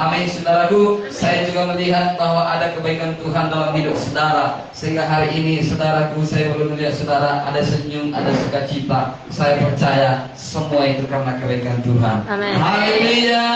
Amin, saudaraku. Saya juga melihat bahwa ada kebaikan Tuhan dalam hidup saudara, sehingga hari ini saudaraku, saya belum melihat saudara ada senyum, ada sukacita. Saya percaya semua itu karena kebaikan Tuhan. Amin. Haleluya.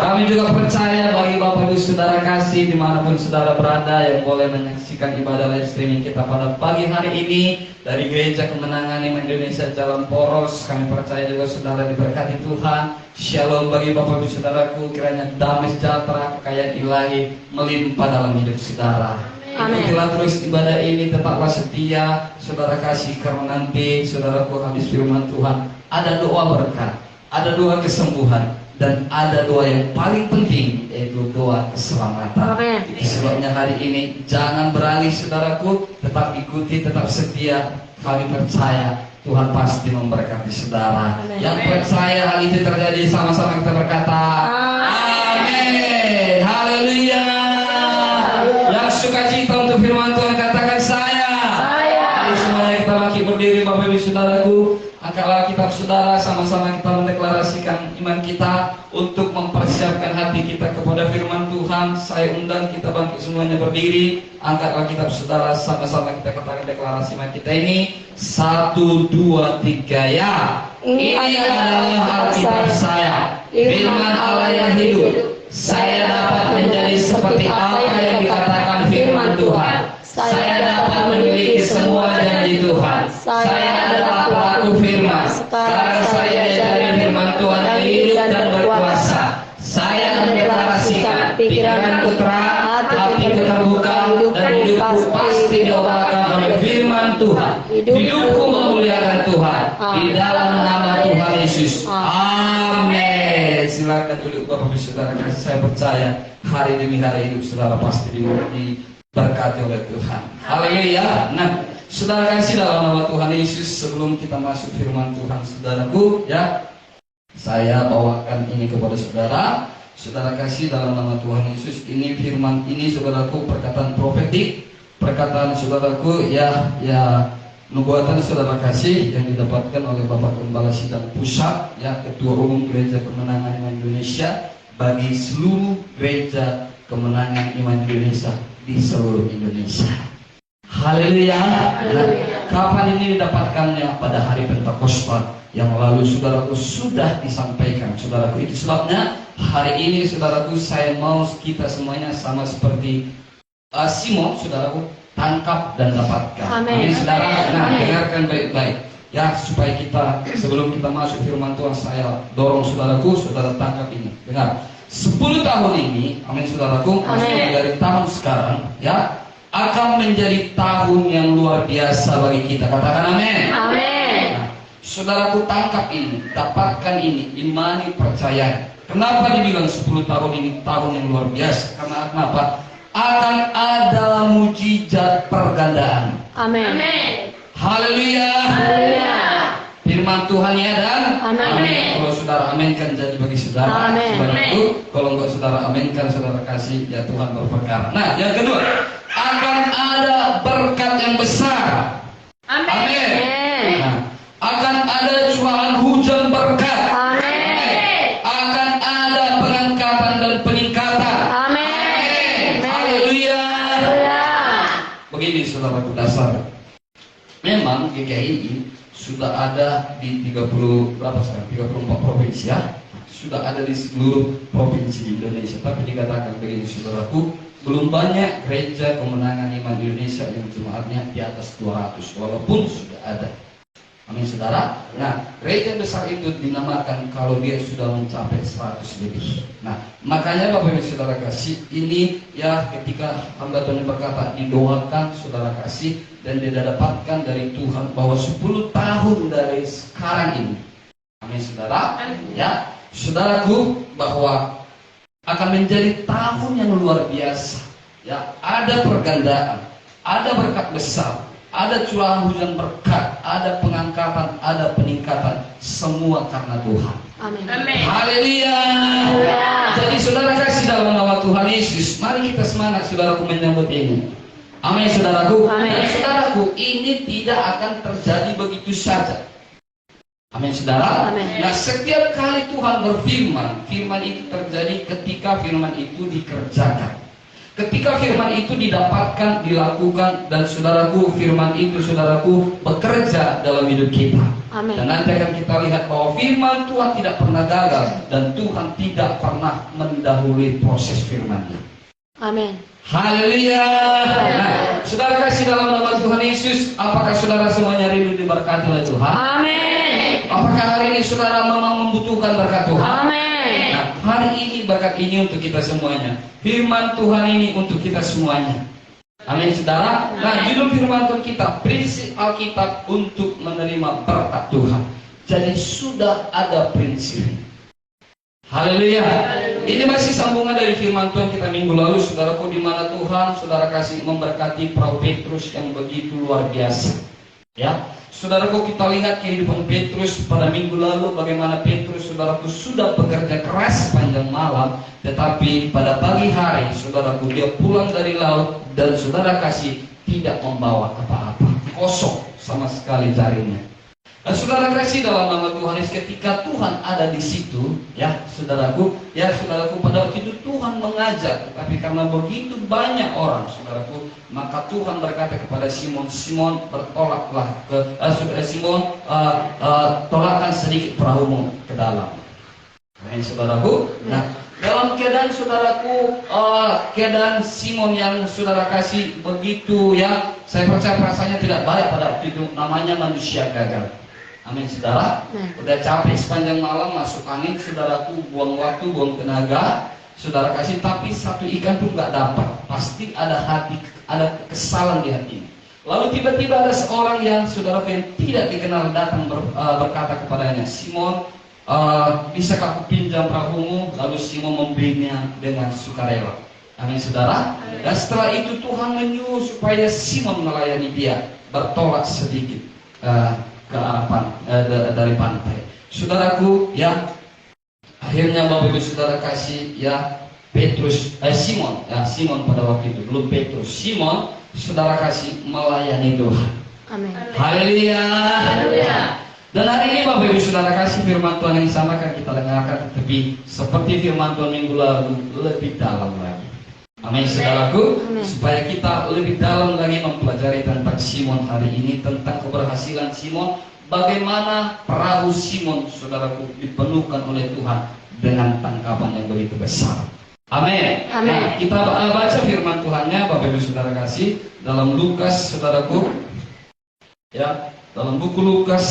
Kami juga percaya bagi Bapak Ibu saudara kasih dimanapun saudara berada yang boleh menyaksikan ibadah live streaming kita pada pagi hari ini dari Gereja Kemenangan Iman Indonesia Jalan Poros. Kami percaya juga saudara diberkati Tuhan. Shalom bagi Bapak Ibu saudaraku, kiranya damai sejahtera, kekayaan ilahi melimpah dalam hidup saudara. Ikutilah terus ibadah ini, tetaplah setia, saudara kasih, karena nanti saudaraku habis firman Tuhan ada doa berkat, ada doa kesembuhan, dan ada doa yang paling penting, yaitu doa keselamatan. Itu sebabnya hari ini jangan beralih saudaraku, tetap ikuti, tetap setia. Kami percaya Tuhan pasti memberkati saudara. Amen. Yang percaya hal itu terjadi, sama-sama kita berkata amin. Haleluya. Yang suka cita untuk firman Tuhan katakan saya. Mari semuanya kita lagi berdiri Bapak Ibu saudaraku. Angkatlah kitab saudara, sama-sama kita mendeklarasikan iman kita untuk mempersiapkan hati kita kepada firman Tuhan. Saya undang kita bangkit semuanya berdiri. Angkatlah kitab saudara, sama-sama kita katakan deklarasi iman kita ini. 1, 2, 3 ya. Ini adalah Alkitab saya, firman Allah yang hidup. Saya dapat menjadi seperti apa yang dikatakan firman Tuhan. Saya dapat memiliki semua janji Tuhan. Saya adalah pelaku firman. Sekarang saya dari firman Tuhan yang hidup dan berkuasa. Saya mendeklarasikan pikiranku terang, hatiku terbuka, dan hidupku pasti diobatkan oleh firman Tuhan. Hidupku memuliakan Tuhan di dalam nama Tuhan Yesus. Amin. Silakan duduk Bapak Ibu saudara kasih. Saya percaya hari demi hari hidup saudara pasti diberkati oleh Tuhan. Haleluya. Nah, saudara kasih dalam nama Tuhan Yesus, sebelum kita masuk firman Tuhan saudaraku ya, saya bawakan ini kepada saudara. Saudara kasih dalam nama Tuhan Yesus, ini firman ini saudaraku, perkataan profetik, perkataan saudaraku ya nubuatan saudara kasih yang didapatkan oleh Bapak Gembala Sidang Pusat ya, Ketua Umum Gereja Kemenangan Iman Indonesia, bagi seluruh Gereja Kemenangan Iman Indonesia di seluruh Indonesia. Haleluya. Nah, kapan ini didapatkannya? Pada hari Pentakosta yang lalu saudaraku sudah disampaikan saudaraku. Itu sebabnya hari ini saudaraku saya mau kita semuanya sama seperti Simon saudaraku, tangkap dan dapatkan. Amin saudara. Nah, dengarkan baik-baik ya, supaya kita sebelum kita masuk firman Tuhan, saya dorong saudaraku, saudara tangkap ini. Dengar, 10 tahun ini, amin saudaraku, dari tahun sekarang ya, akan menjadi tahun yang luar biasa bagi kita. Katakan amin. Amin. Nah, saudaraku tangkap ini, dapatkan ini, imani, percaya. Kenapa dibilang 10 tahun ini tahun yang luar biasa? Karena kenapa? Akan ada mujizat pergandaan. Amin. Haleluya. Firman Tuhan ya dan amin. Kalau saudara aminkan jadi bagi saudara. Saudaraku, kalau enggak saudara aminkan, saudara kasih ya Tuhan berperkara. Nah, yang kedua, akan ada berkat yang besar. Amin. Nah, akan ada curahan hujan berkat. Amin. Akan ada pengangkatan dan peningkatan. Amin. Haleluya. Begini saudaraku, dasar. Memang GKI sudah ada di 34 provinsi ya. Sudah ada di seluruh provinsi Indonesia. Tapi dikatakan begini saudaraku, belum banyak Gereja Kemenangan Iman Indonesia yang jemaatnya di atas 200, walaupun sudah ada. Amin saudara. Nah, gereja besar itu dinamakan kalau dia sudah mencapai 100 lebih. Nah, makanya Bapak Ibu saudara kasih, ini ya ketika hamba Tuhan berkata didoakan saudara kasih, dan dia dapatkan dari Tuhan bahwa 10 tahun dari sekarang ini. Amin saudara. Ya, saudaraku, bahwa akan menjadi tahun yang luar biasa. Ya, ada pergandaan, ada berkat besar, ada curahan hujan berkat, ada pengangkatan, ada peningkatan, semua karena Tuhan. Amin. Haleluya. Jadi saudara kasih dalam nama Tuhan Yesus, mari kita semangat saudaraku menyambut ini. Amin saudaraku. Dan saudaraku, ini tidak akan terjadi begitu saja. Amin, saudara. Amin. Nah, setiap kali Tuhan berfirman, firman itu terjadi ketika firman itu dikerjakan. Ketika firman itu didapatkan, dilakukan, dan saudaraku, firman itu saudaraku bekerja dalam hidup kita. Amin. Dan nanti akan kita lihat bahwa firman Tuhan tidak pernah gagal dan Tuhan tidak pernah mendahului proses firman-Nya. Amin. Haleluya. Nah, saudara kasih dalam nama Tuhan Yesus, apakah saudara semuanya rindu diberkati oleh Tuhan? Amin. Apakah hari ini saudara memang membutuhkan berkat Tuhan? Amin. Nah, hari ini berkat ini untuk kita semuanya. Firman Tuhan ini untuk kita semuanya. Amin, saudara. Nah, judul firman Tuhan kita, prinsip Alkitab untuk menerima berkat Tuhan. Jadi sudah ada prinsip. Haleluya. Ini masih sambungan dari firman Tuhan kita minggu lalu, saudaraku, di mana Tuhan saudara kasih memberkati perahu Petrus yang begitu luar biasa. Ya, saudaraku, kita lihat kehidupan Petrus pada minggu lalu, bagaimana Petrus saudaraku sudah bekerja keras sepanjang malam, tetapi pada pagi hari saudaraku dia pulang dari laut dan saudara kasih tidak membawa apa-apa, kosong sama sekali jaringnya. Dan saudara kasih dalam nama Tuhan, ketika Tuhan ada di situ, ya saudaraku, pada waktu itu Tuhan mengajar, tapi karena begitu banyak orang, saudaraku, maka Tuhan berkata kepada Simon, Simon bertolaklah ke Simon, tolakkan sedikit perahumu ke dalam. Nah, saudaraku, nah dalam keadaan saudaraku, keadaan Simon yang saudara kasih begitu, ya, saya percaya rasanya tidak baik pada waktu itu, namanya manusia gagal. Amin, saudara. Udah capek sepanjang malam masuk angin, saudaraku, buang waktu, buang tenaga, saudara kasih, tapi satu ikan pun nggak dapat. Pasti ada ada kesalahan di hati. Lalu tiba-tiba ada seorang yang saudara yang tidak dikenal datang berkata kepadanya, Simon, bisakah aku pinjam perahumu? Lalu Simon membelinya dengan sukarela. Amin, saudara. Dan setelah itu Tuhan menyuruh supaya Simon melayani dia, bertolak sedikit ke arah dari pantai. Saudaraku, ya, akhirnya Bapak Ibu saudara kasih, ya, Petrus, Simon pada waktu itu belum Petrus, Simon saudara kasih melayani Tuhan. Amin. Haleluya. Dan hari ini Bapak Ibu saudara kasih firman Tuhan yang sama akan kita dengarkan, tetapi seperti firman Tuhan minggu lalu lebih dalam lagi. Amin, saudaraku. Supaya kita lebih dalam lagi mempelajari tentang Simon hari ini, tentang keberhasilan Simon, bagaimana perahu Simon, saudaraku, dipenuhkan oleh Tuhan dengan tangkapan yang begitu besar. Amin. Nah, kita baca firman Tuhannya, Bapak Ibu saudara kasih, dalam Lukas, saudaraku, ya, dalam buku Lukas.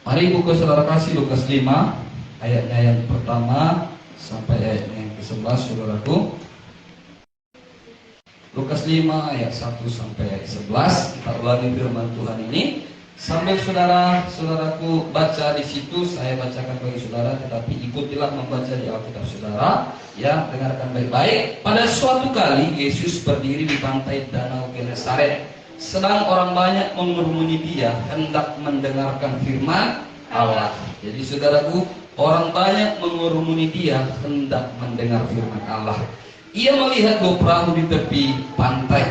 Mari buku saudara kasih Lukas 5, ayatnya yang pertama sampai ayatnya yang ke-11, saudaraku. Lukas 5 ayat 1 sampai ayat 11. Kita ulangi firman Tuhan ini sambil saudaraku baca di situ. Saya bacakan bagi saudara, tetapi ikutilah membaca di Alkitab saudara, ya, dengarkan baik-baik. Pada suatu kali Yesus berdiri di pantai Danau Genesaret. Sedang orang banyak mengerumuni dia hendak mendengarkan firman Allah. Jadi saudaraku, orang banyak mengerumuni dia hendak mendengar firman Allah. Ia melihat dua perahu di tepi pantai.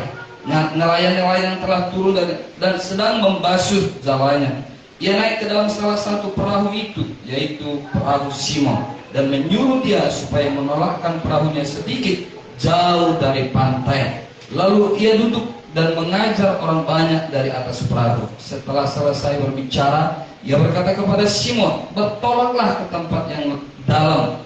Nelayan-nelayan yang telah turun dan sedang membasuh jawanya. Ia naik ke dalam salah satu perahu itu, yaitu perahu Simon, dan menyuruh dia supaya menolakkan perahunya sedikit jauh dari pantai. Lalu ia duduk dan mengajar orang banyak dari atas perahu. Setelah selesai berbicara, ia berkata kepada Simon, bertolaklah ke tempat yang dalam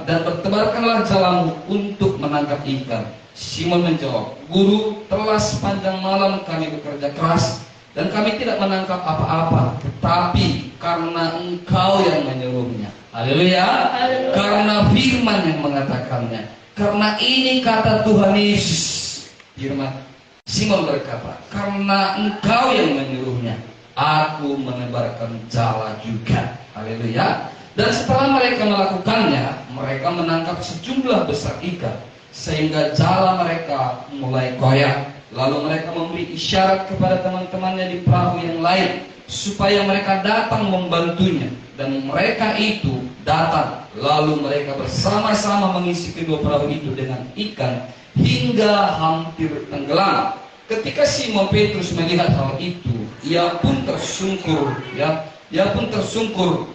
dan bertebarkanlah jalamu untuk menangkap ikan. Simon menjawab, Guru, telah sepanjang malam kami bekerja keras dan kami tidak menangkap apa-apa, tetapi karena Engkau yang menyuruhnya. Haleluya. Karena firman yang mengatakannya. Karena ini kata Tuhan Yesus. Firman Simon berkata, karena Engkau yang menyuruhnya, aku menebarkan jala juga. Haleluya. Dan setelah mereka melakukannya, mereka menangkap sejumlah besar ikan, sehingga jala mereka mulai koyak. Lalu mereka memberi isyarat kepada teman-temannya di perahu yang lain, supaya mereka datang membantunya. Dan mereka itu datang, lalu mereka bersama-sama mengisi kedua perahu itu dengan ikan, hingga hampir tenggelam. ketika Simon Petrus melihat hal itu, ia pun tersungkur, ia pun tersungkur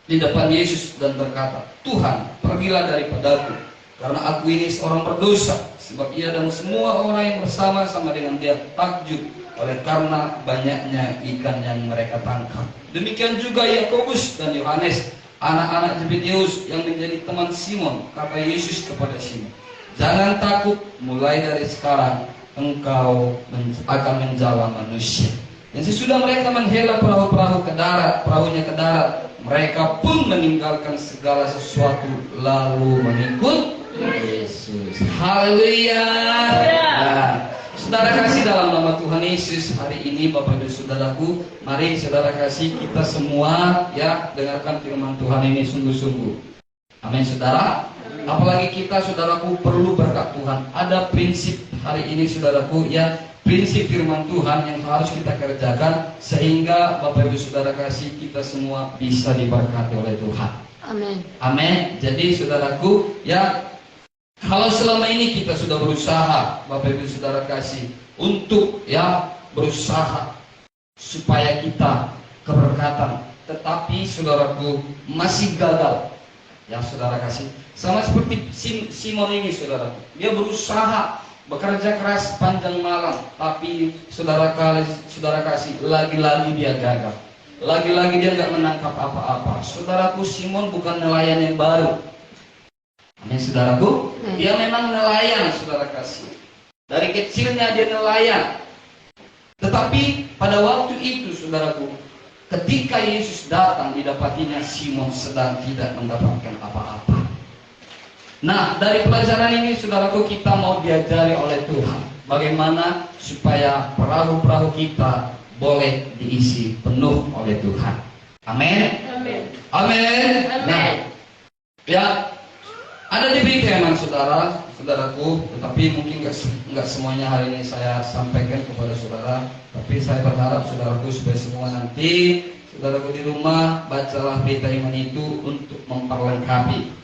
di depan Yesus dan berkata, Tuhan, pergilah daripadaku, karena aku ini seorang berdosa. Sebab ia dan semua orang yang bersama-sama dengan dia takjub oleh karena banyaknya ikan yang mereka tangkap. Demikian juga Yakobus dan Yohanes, anak-anak Zebedeus yang menjadi teman Simon. Kata Yesus kepada Simon, jangan takut, mulai dari sekarang engkau akan menjala manusia. Dan sesudah mereka menghela perahunya ke darat, mereka pun meninggalkan segala sesuatu lalu mengikut Yesus. Haleluya. Nah, saudara kasih dalam nama Tuhan Yesus, hari ini Bapak Ibu Saudaraku, mari saudara kasih kita semua dengarkan firman Tuhan ini sungguh-sungguh. Amin saudara. Apalagi kita saudaraku perlu berkat Tuhan. Ada prinsip hari ini saudaraku prinsip firman Tuhan yang harus kita kerjakan sehingga Bapak Ibu Saudara kasih kita semua bisa diberkati oleh Tuhan. Amin. Amin. Jadi saudaraku kalau selama ini kita sudah berusaha Bapak Ibu Saudara kasih untuk berusaha supaya kita keberkatan, tetapi saudaraku masih gagal. Saudara kasih sama seperti Simon ini saudaraku, dia berusaha bekerja keras panjang malam, tapi saudara kasih lagi-lagi dia gagal, lagi-lagi dia nggak menangkap apa-apa. Saudaraku, Simon bukan nelayan yang baru. Amin saudaraku, dia memang nelayan saudara kasih. Dari kecilnya dia nelayan. Tetapi pada waktu itu saudaraku, ketika Yesus datang, didapatinya Simon sedang tidak mendapatkan apa-apa. Nah, dari pelajaran ini saudaraku, kita mau diajari oleh Tuhan bagaimana supaya perahu-perahu kita boleh diisi penuh oleh Tuhan. Amin. Amin. Amin. Nah, ada di berita memang saudaraku, tetapi mungkin nggak semuanya hari ini saya sampaikan kepada saudara. Tapi saya berharap saudaraku supaya semua nanti saudaraku di rumah bacalah berita iman itu untuk memperlengkapi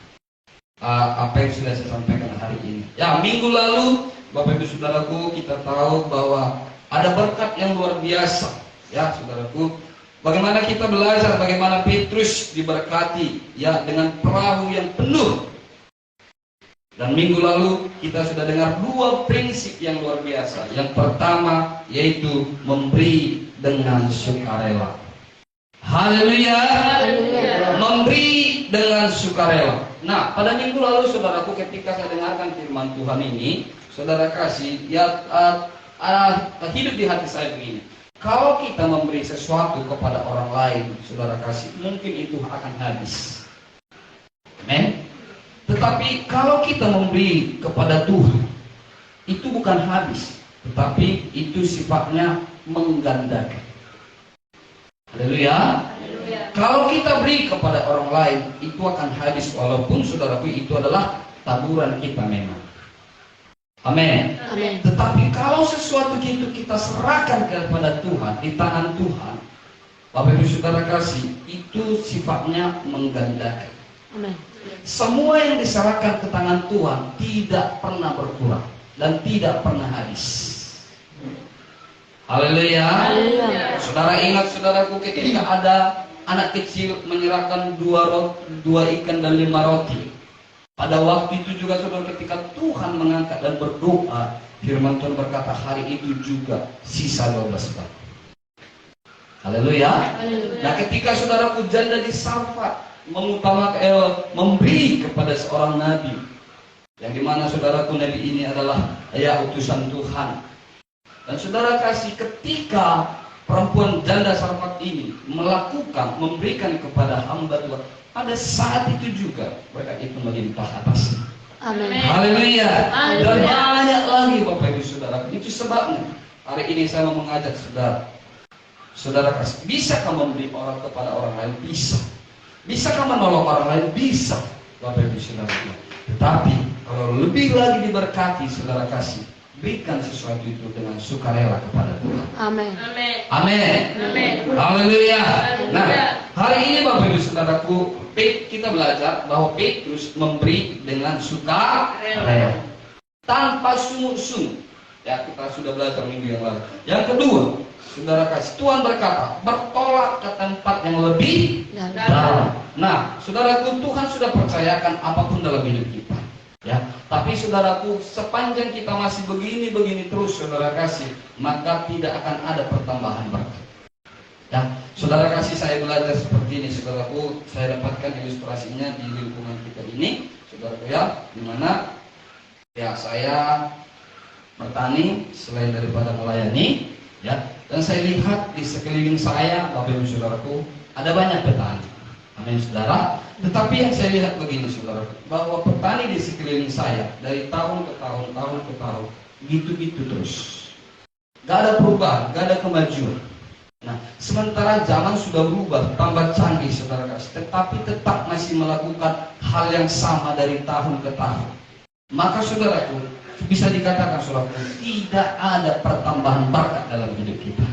apa yang sudah saya sampaikan hari ini. Minggu lalu Bapak Ibu Saudaraku, kita tahu bahwa ada berkat yang luar biasa. Saudaraku, bagaimana kita belajar bagaimana Petrus diberkati dengan perahu yang penuh. Dan minggu lalu kita sudah dengar dua prinsip yang luar biasa. Yang pertama yaitu memberi dengan sukarela. Haleluya. Memberi dengan sukarela. Nah, pada minggu lalu saudaraku, ketika saya dengarkan firman Tuhan ini, saudara kasih hidup di hati saya begini. Kalau kita memberi sesuatu kepada orang lain, saudara kasih, mungkin itu akan habis. Amen. Tetapi kalau kita memberi kepada Tuhan, itu bukan habis, tetapi itu sifatnya menggandakan. Haleluya. Kalau kita beri kepada orang lain, itu akan habis, walaupun saudaraku itu adalah taburan kita memang. Amin. Amin. Tetapi kalau sesuatu itu kita serahkan kepada Tuhan, di tangan Tuhan, Bapak Ibu Saudara kasih, itu sifatnya menggandakan. Amin. Semua yang diserahkan ke tangan Tuhan tidak pernah berkurang dan tidak pernah habis. Haleluya. Saudara ingat saudaraku, ketika ada anak kecil menyerahkan dua ikan dan 5 roti. Pada waktu itu juga saudara, ketika Tuhan mengangkat dan berdoa, firman Tuhan berkata hari itu juga sisa 12 batu. Haleluya. Nah, ketika saudaraku janda di Sarfat memberi kepada seorang nabi, yang dimana saudaraku nabi ini adalah utusan Tuhan. Dan saudara kasih, ketika perempuan janda Sarfat ini memberikan kepada hamba Tuhan, pada saat itu juga berkat itu melimpah atasnya. Amin. Haleluya. Dan banyak lagi Bapak Ibu Saudara. Itu sebabnya hari ini saya mau mengajak saudara kasih, bisakah memberi orang kepada orang lain? Bisa. Bisakah menolong orang lain? Bisa, Bapak Ibu Saudara. Tetapi kalau lebih lagi diberkati, saudara kasih, berikan sesuatu itu dengan sukarela kepada Tuhan. Amin. Amin. Haleluya. Nah, hari ini Bapak Ibu Saudaraku, kita belajar bahwa Petrus memberi dengan sukarela, tanpa sungguh-sungguh. Ya, kita sudah belajar minggu yang lalu. Yang kedua, saudara kasih, Tuhan berkata, bertolak ke tempat yang lebih dalam. Nah, saudaraku, Tuhan sudah percayakan apapun dalam hidup kita. Ya, tapi saudaraku, sepanjang kita masih begini terus, saudara kasih, maka tidak akan ada pertambahan berkat. Ya, saudara kasih, saya belajar seperti ini, saudaraku, saya dapatkan ilustrasinya di lingkungan kita ini, saudaraku ya, dimana ya saya bertani selain daripada melayani, ya, dan saya lihat di sekeliling saya, Bapak Ibu Saudaraku, ada banyak petani. Amin, saudara. Tetapi yang saya lihat begini, saudaraku, bahwa petani di sekeliling saya dari tahun ke tahun, gitu-gitu terus. Gak ada perubahan, gak ada kemajuan. Nah, sementara zaman sudah berubah, tambah canggih, saudara kasih, tetapi tetap masih melakukan hal yang sama dari tahun ke tahun. Maka saudaraku, bisa dikatakan saudaraku, tidak ada pertambahan berkat dalam hidup kita,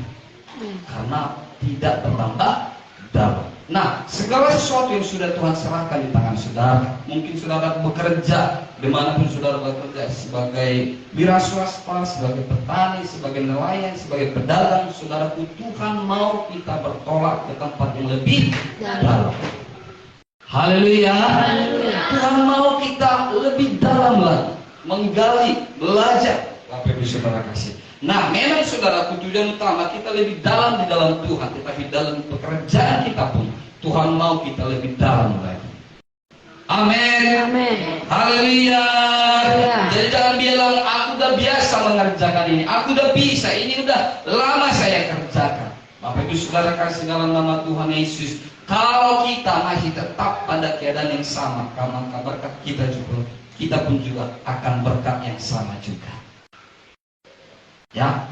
karena tidak bertambah dalam. Nah, segala sesuatu yang sudah Tuhan serahkan di tangan saudara, mungkin saudara bekerja dimanapun saudara bekerja, sebagai wira swasta, sebagai petani, sebagai nelayan, sebagai pedagang, saudaraku, Tuhan mau kita bertolak ke tempat yang lebih dalam. Haleluya. Tuhan mau kita lebih dalam lagi, menggali, belajar. Bapak Ibu Saudara kasih. Nah, memang saudara, tujuan utama kita lebih dalam di dalam Tuhan, tetapi dalam pekerjaan kita pun Tuhan mau kita lebih dalam lagi. Amin. Haleluya. Jadi jangan bilang aku udah biasa mengerjakan ini, aku udah bisa, ini udah lama saya kerjakan. Bapak Ibu Saudara kasih, dalam nama Tuhan Yesus, kalau kita masih tetap pada keadaan yang sama, maka berkat kita pun juga akan berkat yang sama juga. Ya,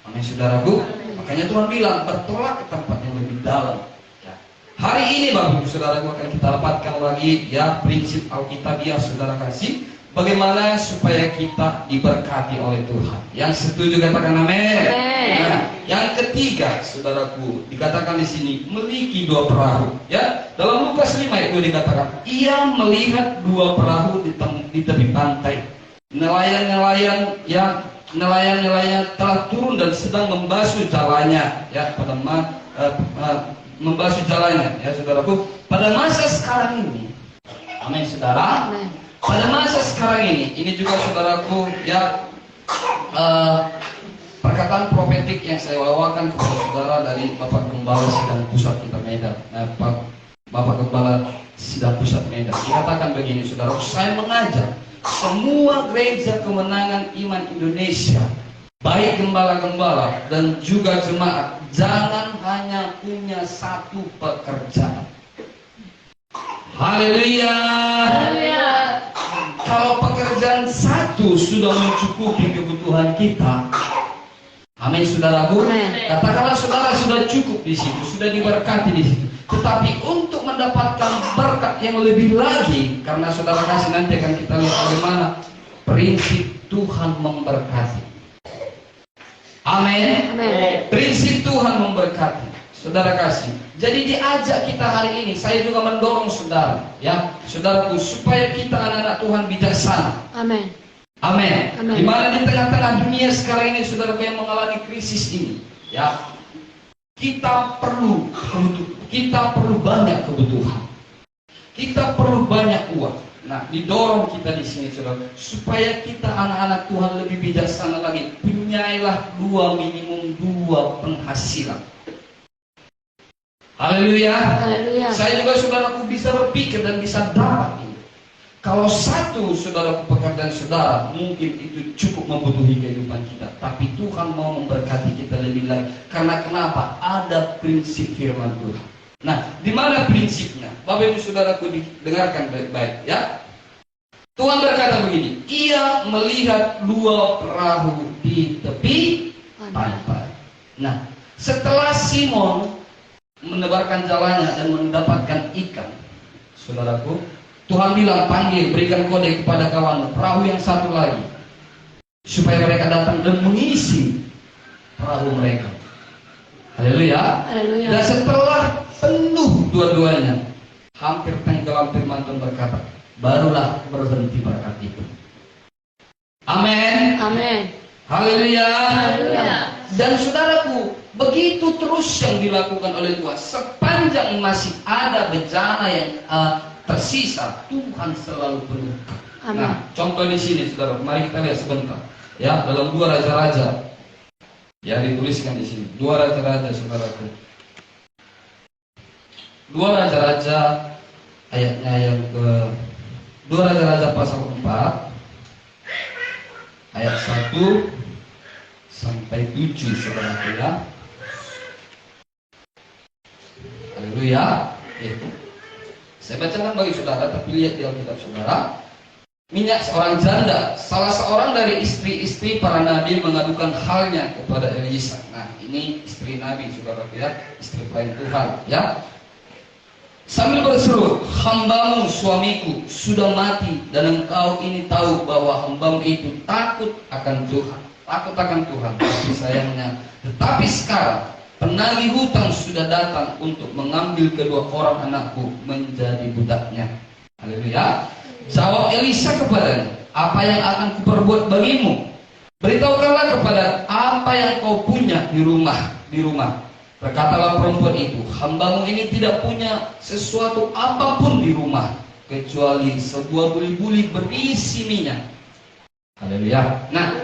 amin saudaraku. Makanya Tuhan bilang bertolak ke tempat yang lebih dalam. Ya. Hari ini Bapak Ibu Saudaraku akan kita dapatkan lagi ya prinsip Alkitabiah, saudara kasih, bagaimana supaya kita diberkati oleh Tuhan. Yang setuju katakan amin. Nah, yang ketiga, saudaraku, dikatakan di sini memiliki dua perahu. Ya, dalam Lukas 5 itu dikatakan, ia melihat dua perahu di tepi pantai. Nelayan-nelayan telah turun dan sedang membasuh jalannya. Ya, membasuh jalannya. Ya, saudaraku, pada masa sekarang ini, amin, saudara. Pada masa sekarang ini juga saudaraku, ya, perkataan profetik yang saya bawakan kepada saudara dari Bapak Gembala Sidang Pusat kita Medan, Bapak Gembala Sidang Pusat Medan, dikatakan begini, saudara, saya mengajak semua gereja kemenangan iman Indonesia, baik gembala-gembala dan juga jemaat, jangan hanya punya satu pekerjaan. Haleluya. Kalau pekerjaan satu sudah mencukupi kebutuhan kita, amin saudaraku. Katakanlah saudara sudah cukup di situ, sudah diberkati di situ. Tetapi untuk mendapatkan berkat yang lebih lagi, karena saudara kasih nanti akan kita lihat bagaimana prinsip Tuhan memberkati. Amin. Prinsip Tuhan memberkati. Saudara kasih. Jadi diajak kita hari ini, saya juga mendorong saudara, ya, saudaraku, supaya kita anak-anak Tuhan bijaksana. Amin. Di mana di tengah-tengah dunia sekarang ini, saudaraku, yang mengalami krisis ini, ya, kita perlu banyak kebutuhan. Kita perlu banyak uang. Nah, didorong kita di sini, saudara, supaya kita anak-anak Tuhan lebih bijaksana lagi. Punyailah minimum dua penghasilan. Haleluya. Saya juga saudaraku bisa berpikir dan bisa dapat ini. Kalau satu saudaraku pekerjaan saudara mungkin itu cukup membutuhi kehidupan kita, tapi Tuhan mau memberkati kita lebih lagi. Karena kenapa? Ada prinsip firman Tuhan. Nah, di mana prinsipnya? Bapak Ibu saudaraku, dengarkan baik-baik ya. Tuhan berkata begini, ia melihat dua perahu di tepi pantai. Nah, setelah Simon menebarkan jalannya dan mendapatkan ikan, saudaraku, Tuhan bilang, panggil, berikan kode kepada kawan perahu yang satu lagi, supaya mereka datang dan mengisi perahu mereka. Haleluya. Dan setelah penuh dua-duanya, hampir tenggelam, firman Tuhan berkata, barulah berhenti berkat itu. Amin. Haleluya. Haleluya. Dan saudaraku, begitu terus yang dilakukan oleh Tuhan, sepanjang masih ada bencana yang tersisa, Tuhan selalu penuh. Amin. Nah, contoh di sini, saudara, mari kita lihat sebentar. Ya, dalam 2 Raja-Raja, ya dituliskan di sini. 2 Raja-Raja, saudaraku. 2 Raja-Raja ayatnya yang ke 2 Raja-Raja pasal 4 ayat 1 sampai 7, saudaraku ya. Haleluya. Saya bacakan bagi saudara, tapi lihat di Alkitab saudara. Minyak seorang janda, salah seorang dari istri-istri para nabi mengadukan halnya kepada Elisa. Nah, ini istri nabi, saudara ya, istri pelayan Tuhan ya. Sambil berseru, hambamu suamiku sudah mati, dan engkau ini tahu bahwa hambamu itu takut akan Tuhan. Takut akan Tuhan, tapi sayangnya. Tetapi sekarang penagih hutang sudah datang untuk mengambil kedua orang anakku menjadi budaknya. Haleluya. Jawab Elisa kepadanya, apa yang akan kuperbuat bagimu? Beritahukanlah kepada apa yang kau punya di rumah. Berkatalah perempuan itu, hambamu ini tidak punya sesuatu apapun di rumah kecuali sebuah buli-buli berisi minyak. Haleluya. Nah,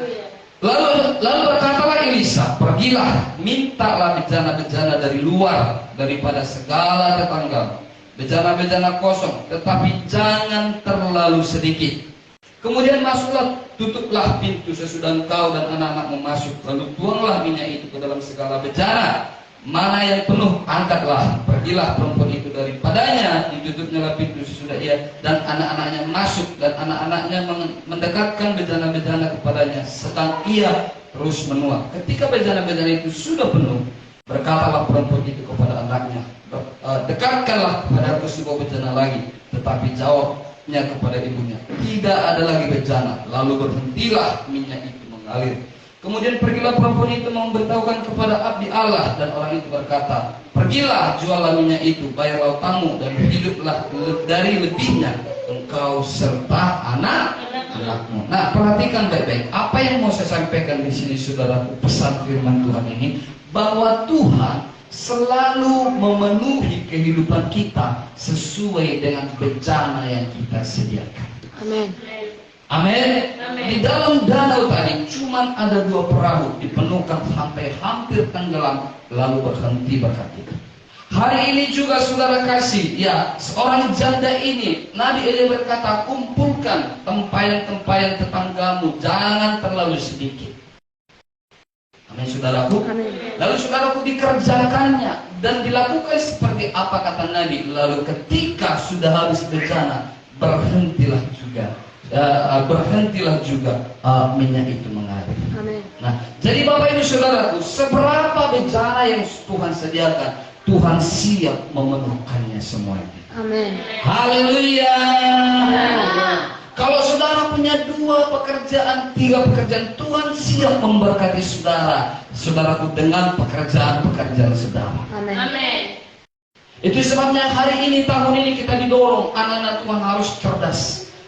lalu berkatalah Elisa, pergilah, mintalah bejana-bejana dari luar daripada segala tetangga, bejana-bejana kosong, tetapi jangan terlalu sedikit. Kemudian masuklah, tutuplah pintu sesudah engkau dan anak-anakmu masuk, lalu tuanglah minyak itu ke dalam segala bejana. Mana yang penuh, angkatlah. Pergilah perempuan itu daripadanya, ditutupnya pintu sesudah ia dan anak-anaknya masuk, dan anak-anaknya mendekatkan bejana-bejana kepadanya, sedang ia terus menuang. Ketika bejana-bejana itu sudah penuh, berkatalah perempuan itu kepada anaknya, dekatkanlah kepadaku sebuah bejana lagi. Tetapi jawabnya kepada ibunya, tidak ada lagi bejana. Lalu berhentilah minyak itu mengalir. Kemudian pergilah perempuan itu memberitahukan kepada abdi Allah, dan orang itu berkata, pergilah, jualah minyak itu, bayarlah utangmu, dan hiduplah dari lebihnya engkau serta anak-anakmu. Nah, perhatikan baik-baik apa yang mau saya sampaikan di sini, saudaraku. Pesan firman Tuhan ini, bahwa Tuhan selalu memenuhi kehidupan kita sesuai dengan bencana yang kita sediakan. Amin. Amin. Di dalam danau tadi cuma ada 2 perahu, dipenuhkan sampai hampir tenggelam, lalu berhenti berkati. Hari ini juga saudara kasih, ya, seorang janda ini, Nabi Elia berkata, kumpulkan tempayan-tempayan tetanggamu, jangan terlalu sedikit. Amin, saudaraku. Amin. Lalu saudaraku dikerjakannya dan dilakukan seperti apa kata Nabi. Lalu ketika sudah habis bencana, berhentilah juga minyak itu mengalir. Amin. Nah, jadi Bapak Ibu Saudaraku, seberapa bencana yang Tuhan sediakan, Tuhan siap memenuhkannya semuanya. Amin. Haleluya. Kalau saudara punya 2 pekerjaan, 3 pekerjaan, Tuhan siap memberkati saudaraku dengan pekerjaan-pekerjaan saudara. Amin. Itu sebabnya hari ini, tahun ini kita didorong, anak-anak Tuhan harus cerdas,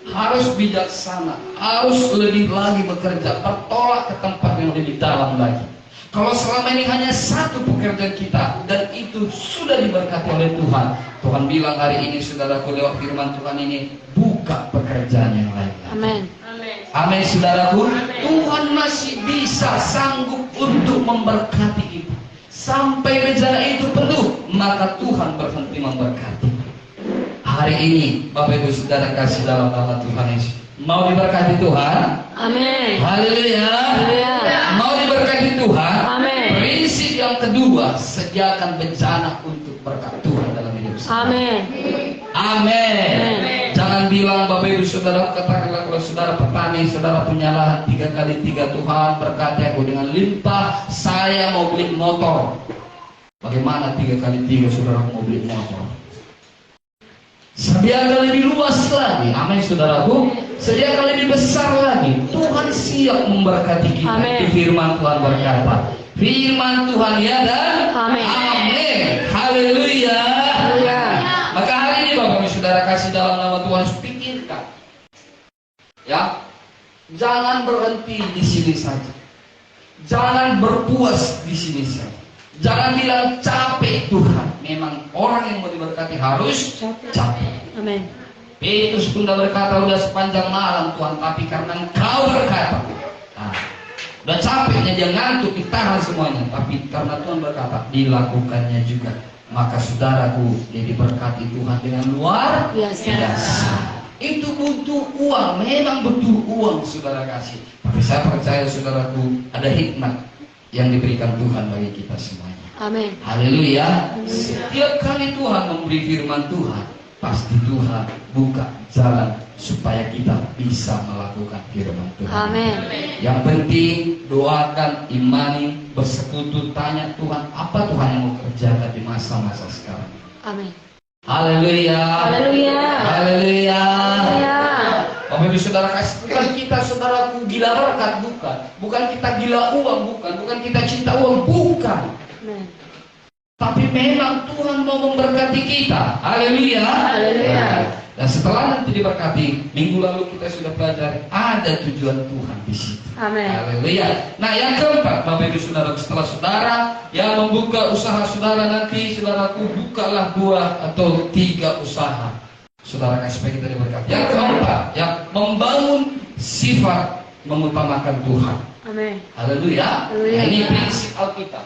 harus bijaksana, harus lebih lagi bekerja, bertolak ke tempat yang lebih dalam lagi. Kalau selama ini hanya 1 pekerjaan kita, dan itu sudah diberkati oleh Tuhan, Tuhan bilang hari ini, saudaraku, lewat firman Tuhan ini, buka pekerjaan yang lain. Amin. Amin, saudaraku. Tuhan masih bisa, sanggup untuk memberkati kita sampai bejana itu penuh, maka Tuhan berhenti memberkati. Hari ini Bapak Ibu Saudara kasih dalam nama Tuhan Yesus, mau diberkati Tuhan. Amin. Haleluya. Mau diberkati Tuhan. Amin. Prinsip yang kedua, sediakan bencana untuk berkat Tuhan dalam hidup saudara. Amin. Amin. Jangan bilang Bapak Ibu Saudara, katakanlah kalau saudara petani, saudara punya lahan 3 kali 3, Tuhan berkati aku dengan limpah, saya mau beli motor. Bagaimana 3 kali 3 saudara mau beli motor? Sediakan lebih luas lagi, amin saudaraku. Sediakan lebih besar lagi. Tuhan siap memberkati kita. Amin. Firman Tuhan berkata, firman Tuhan ya dan Amin. amin. Haleluya. Haleluya. Maka hari ini Bapak Ibu Saudara kasih dalam nama Tuhan, pikirkan, ya, jangan berhenti di sini saja. Jangan berpuas di sini saja. Jangan bilang capek Tuhan. Memang orang yang mau diberkati harus capek. Amin. Petrus pun berkata, udah sepanjang malam Tuhan, tapi karena Engkau berkata. Nah, udah capeknya dia ngantuk, ditahan semuanya. Tapi karena Tuhan berkata, dilakukannya juga. Maka saudaraku, dia diberkati Tuhan dengan luar biasa. Itu butuh uang, memang butuh uang saudara kasih. Tapi saya percaya saudaraku, ada hikmat yang diberikan Tuhan bagi kita semuanya. Amin. Haleluya. Setiap kali Tuhan memberi firman Tuhan, pasti Tuhan buka jalan supaya kita bisa melakukan firman Tuhan. Amin. Yang penting doakan, imani, bersekutu, tanya Tuhan apa Tuhan yang mau kerjakan di masa-masa sekarang. Amin. Haleluya. Haleluya. Haleluya. Haleluya. Bapak Ibu Saudara kasih, bukan kita saudaraku gila berkat, bukan kita gila uang, bukan kita cinta uang, bukan. Amin. Tapi memang Tuhan mau memberkati kita. Haleluya. Haleluya. Dan setelah nanti diberkati, minggu lalu kita sudah pelajari ada tujuan Tuhan di situ. Amin. Haleluya. Nah, yang keempat, Bapak Ibu Saudara, setelah saudara yang membuka usaha saudara, nanti saudaraku bukalah 2 atau 3 usaha. Saudara kasih supaya kita diberkati. Yang keempat, yang membangun sifat mengutamakan Tuhan. Amin. Haleluya. Haleluya. Nah, ini prinsip Alkitab.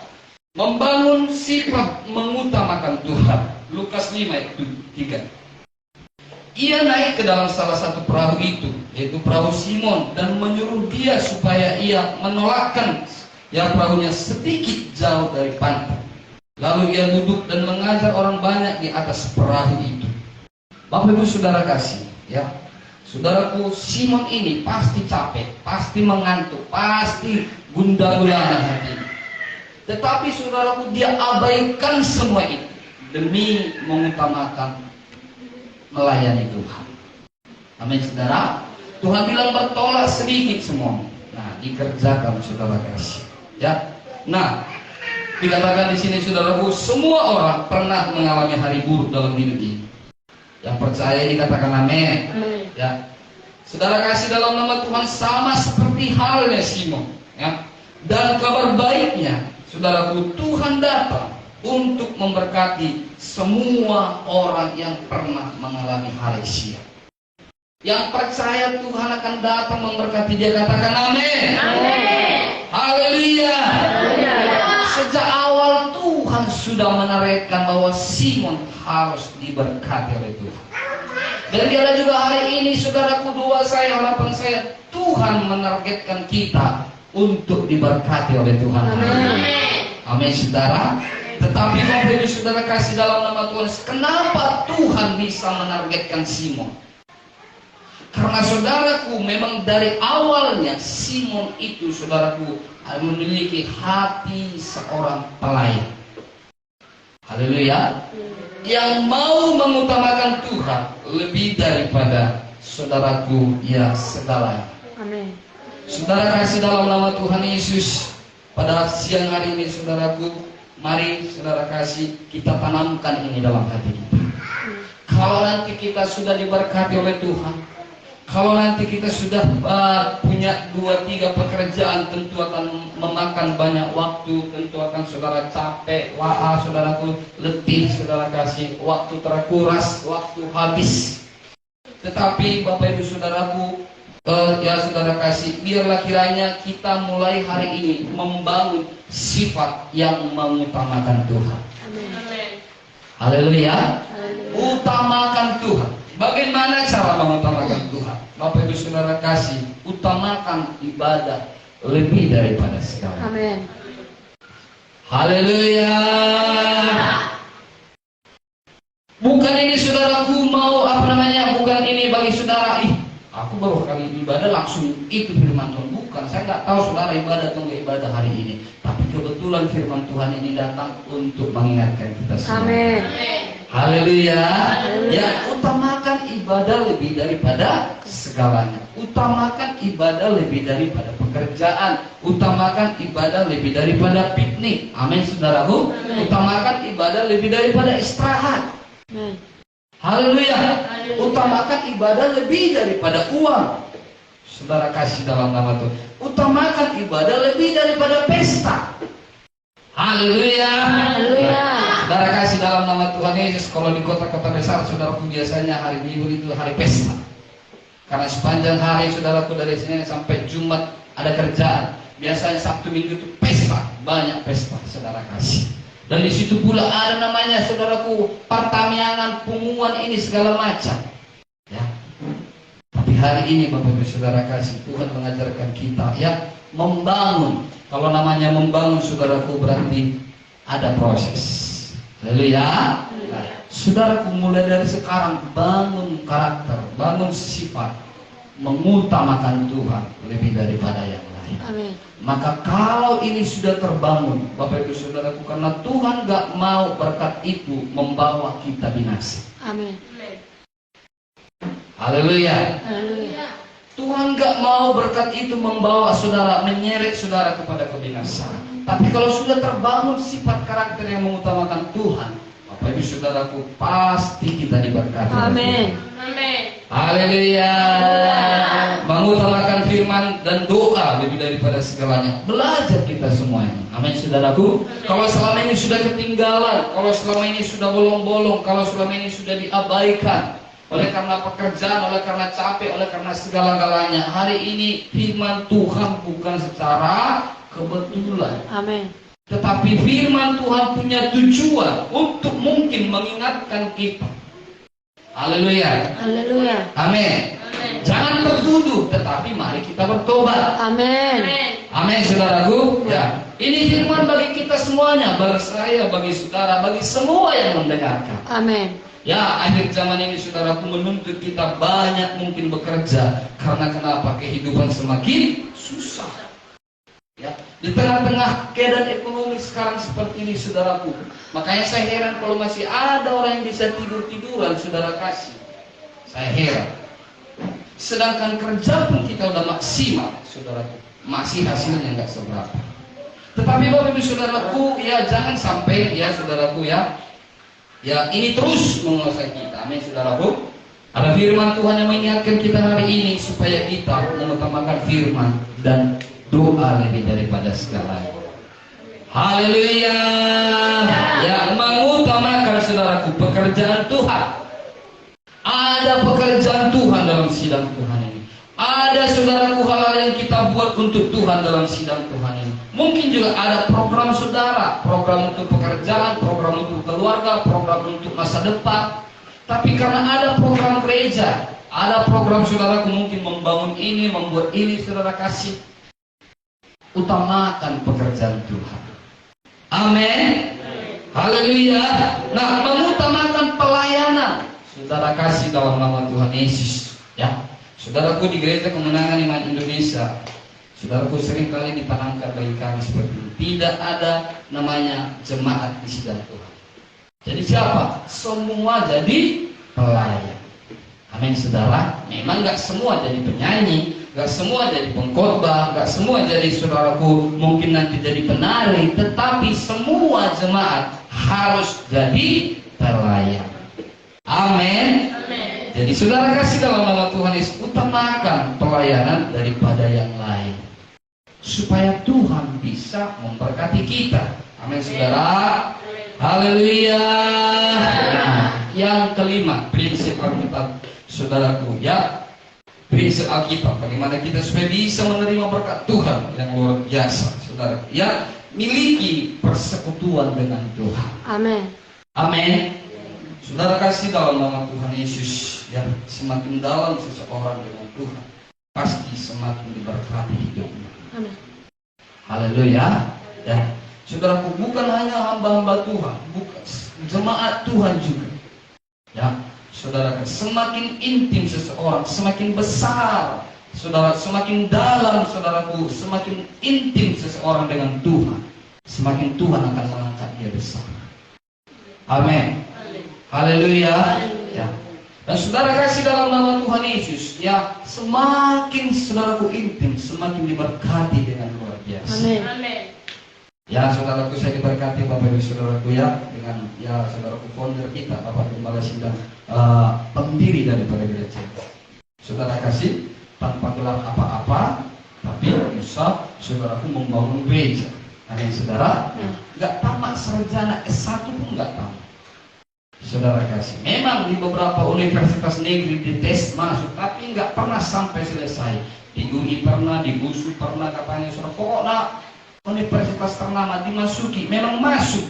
Membangun sifat mengutamakan Tuhan. Lukas 5 ayat 3. Ia naik ke dalam salah satu perahu itu, yaitu perahu Simon, dan menyuruh dia supaya ia menolakkan perahunya sedikit jauh dari pantai. Lalu ia duduk dan mengajar orang banyak di atas perahu itu. Bapak Ibu Saudara kasih, ya, saudaraku, Simon ini pasti capek, pasti mengantuk, pasti gundah-gulanan hati. Tetapi saudaraku, dia abaikan semua itu demi mengutamakan melayani Tuhan. Amin saudara. Tuhan bilang bertolak sedikit semua. Nah, dikerjakan saudara kasih. Ya. Nah, dikatakan di sini saudaraku, semua orang pernah mengalami hari buruk dalam hidup ini. Yang percaya dikatakan amin. Ya. Saudara kasih, dalam nama Tuhan sama seperti halnya Simon. Ya. Dan kabar baiknya, saudaraku, Tuhan datang untuk memberkati semua orang yang pernah mengalami hal sia. Yang percaya Tuhan akan datang memberkati dia, katakan amin. Amin. Haleluya. Sejak awal Tuhan sudah menargetkan bahwa Simon harus diberkati oleh Tuhan. Dan biarlah juga hari ini saudaraku, harapan saya, Tuhan menargetkan kita untuk diberkati oleh Tuhan. Amin. Amin saudara. Tetapi Bapak Ibu Saudara kasih, dalam nama Tuhan, kenapa Tuhan bisa menargetkan Simon? Karena saudaraku, memang dari awalnya Simon itu saudaraku memiliki hati seorang pelayan. Haleluya. Yang mau mengutamakan Tuhan lebih daripada saudaraku ya segalanya. Amin. Saudara kasih, dalam nama Tuhan Yesus, pada siang hari ini saudaraku, mari saudara kasih kita tanamkan ini dalam hati kita. Kalau nanti kita sudah diberkati oleh Tuhan, kalau nanti kita sudah punya 2-3 pekerjaan, tentu akan memakan banyak waktu, tentu akan saudara capek, saudaraku letih, saudara kasih, waktu terkuras, waktu habis. Tetapi Bapak Ibu Saudaraku, ya saudara kasih, biarlah kiranya kita mulai hari ini membangun sifat yang mengutamakan Tuhan. Amin. Haleluya. Utamakan Tuhan. Bagaimana cara mengutamakan Tuhan? Bapak Ibu Saudara kasih, utamakan ibadah lebih daripada segala. Amin. Haleluya. Bukan ini saudaraku mau bukan ini bagi saudara, aku baru kali ibadah langsung itu firman Tuhan. Bukan, saya nggak tahu saudara ibadah atau nggak ibadah hari ini. Tapi kebetulan firman Tuhan ini datang untuk mengingatkan kita semua. Amin. Haleluya. Ya, utamakan ibadah lebih daripada segalanya. Utamakan ibadah lebih daripada pekerjaan. Utamakan ibadah lebih daripada piknik. Amin saudaraku. Utamakan ibadah lebih daripada istirahat. Haleluya. Utamakan ibadah lebih daripada uang. Saudara kasih dalam nama Tuhan. Utamakan ibadah lebih daripada pesta. Haleluya. Haleluya. Saudara kasih dalam nama Tuhan Yesus. Kalau di kota-kota besar, saudaraku, biasanya hari Minggu itu hari pesta. Karena sepanjang hari, saudaraku, dari Senin sampai Jumat ada kerjaan. Biasanya Sabtu Minggu itu pesta, banyak pesta, saudara kasih. Dan di situ pula ada namanya, saudaraku, pertamiangan, punguan, ini segala macam. Ya. Tapi hari ini Bapak Ibu Saudara kasih, Tuhan mengajarkan kita ya membangun. Kalau namanya membangun, saudaraku, berarti ada proses. Haleluya. Nah, saudaraku, mulai dari sekarang bangun karakter, bangun sifat, mengutamakan Tuhan lebih daripada yang lain. Amin. Maka kalau ini sudah terbangun, Bapak Ibu Saudaraku, karena Tuhan gak mau berkat itu membawa kita binasa. Amin. Haleluya. Haleluya. Tuhan gak mau berkat itu membawa saudara, menyeret saudara kepada kebinasaan. Tapi kalau sudah terbangun sifat karakter yang mengutamakan Tuhan, Bapak Ibu Saudaraku, pasti kita diberkati. Amin. Haleluya. Mengutamakan firman dan doa lebih daripada segalanya. Belajar kita semuanya. Amin, saudaraku. Kalau selama ini sudah ketinggalan, kalau selama ini sudah bolong-bolong, kalau selama ini sudah diabaikan oleh karena pekerjaan, oleh karena capek, oleh karena segala-galanya, hari ini firman Tuhan bukan secara kebetulan. Amin. Tetapi firman Tuhan punya tujuan untuk mungkin mengingatkan kita. Haleluya. Haleluya. Amin. Jangan tertuduh, tetapi mari kita bertobat. Amin. Amin, saudaraku. Ya, ini firman bagi kita semuanya, bagi saya, bagi saudara, bagi semua yang mendengarkan. Amin. Ya, akhir zaman ini, saudaraku, menuntut kita banyak mungkin bekerja. Karena kenapa? Kehidupan semakin susah. Ya, di tengah-tengah keadaan ekonomi sekarang seperti ini, saudaraku. Makanya saya heran kalau masih ada orang yang bisa tidur-tiduran, saudara kasih. Saya heran. Sedangkan kerja pun kita udah maksimal, saudaraku, masih hasilnya nggak seberapa. Tetapi Bapak Ibu Saudaraku, ya jangan sampai ya saudaraku ya ini terus menguasai kita. Amin, saudaraku. Ada firman Tuhan yang mengingatkan kita hari ini supaya kita mengutamakan firman dan doa lebih daripada segalanya. Haleluya. Ya, mengutamakan, saudaraku, pekerjaan Tuhan. Ada pekerjaan Tuhan dalam sidang Tuhan ini. Ada, saudaraku, hal-hal yang kita buat untuk Tuhan dalam sidang Tuhan ini. Mungkin juga ada program saudara, program untuk pekerjaan, program untuk keluarga, program untuk masa depan. Tapi karena ada program gereja, ada program saudaraku mungkin membangun ini, membuat ini, saudara kasih. Utamakan pekerjaan Tuhan. Amin. Haleluya. Nah, mengutamakan pelayanan, saudara kasih dalam nama Tuhan Yesus. Ya, saudaraku, di Gereja Kemenangan Iman Indonesia, saudaraku, sering kali ditanamkan bagi kami seperti ini. Tidak ada namanya jemaat di sidang Tuhan. Jadi siapa? Semua jadi pelayan. Amin, saudara. Memang nggak semua jadi penyanyi, nggak semua jadi pengkhotbah, nggak semua jadi, saudaraku, mungkin nanti jadi penari, tetapi semua jemaat harus jadi pelayan. Amin. Jadi saudara kasih dalam nama Tuhan Yesus, utamakan pelayanan daripada yang lain, supaya Tuhan bisa memberkati kita. Amin, saudara. Haleluya. Nah, yang kelima, prinsip Alkitab, saudaraku, ya, prinsip Alkitab, bagaimana kita supaya bisa menerima berkat Tuhan yang luar biasa, saudara. Ya, miliki persekutuan dengan Tuhan. Amin. Amin. Saudara kasih dalam nama Tuhan Yesus, ya, semakin dalam seseorang dengan Tuhan, pasti semakin diberkati hidupnya. Amin. Haleluya. Ya, saudaraku, bukan hanya hamba-hamba Tuhan, bukan jemaat Tuhan juga. Ya, saudara, semakin intim seseorang, semakin besar, saudara, semakin dalam, saudaraku, semakin intim seseorang dengan Tuhan, semakin Tuhan akan mengangkat dia besar. Amin. Haleluya. Ya. Dan saudara kasih dalam nama Tuhan Yesus, ya, semakin saudaraku intim, semakin diberkati dengan luar biasa. Amin. Ya, saudaraku, saya diberkati Bapak Ibu saudaraku, ya, dengan ya saudaraku founder kita, Bapak Gembala Sidang, pendiri daripada gereja. Saudara kasih, tanpa gelar apa-apa, tapi Musa saudaraku membangun gereja. Amin saudara, nggak tamat sarjana S1 pun nggak tamat. Saudara kasih, memang di beberapa universitas negeri dites masuk, tapi nggak pernah sampai selesai. Di UI pernah, di GUSU pernah katanya, saudara. Pokoknya universitas ternama dimasuki, memang masuk,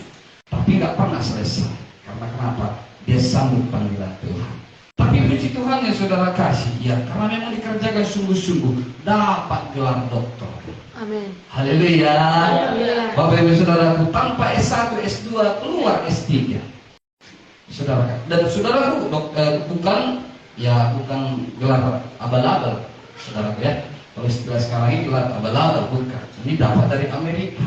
tapi nggak pernah selesai. Karena kenapa? Dia sambut panggilan Tuhan. Tapi puji Tuhan yang saudara kasih, ya karena memang dikerjakan sungguh-sungguh, dapat gelar doktor. Amin. Haleluya. Haleluya. Bapak Ibu saudaraku, tanpa S1, S2 keluar S3. Saudara, dan saudaraku bukan gelar abal-abal, saudara ya. Kalau istilah sekarang ini gelar abal-abal bukan. Ini dapat dari Amerika.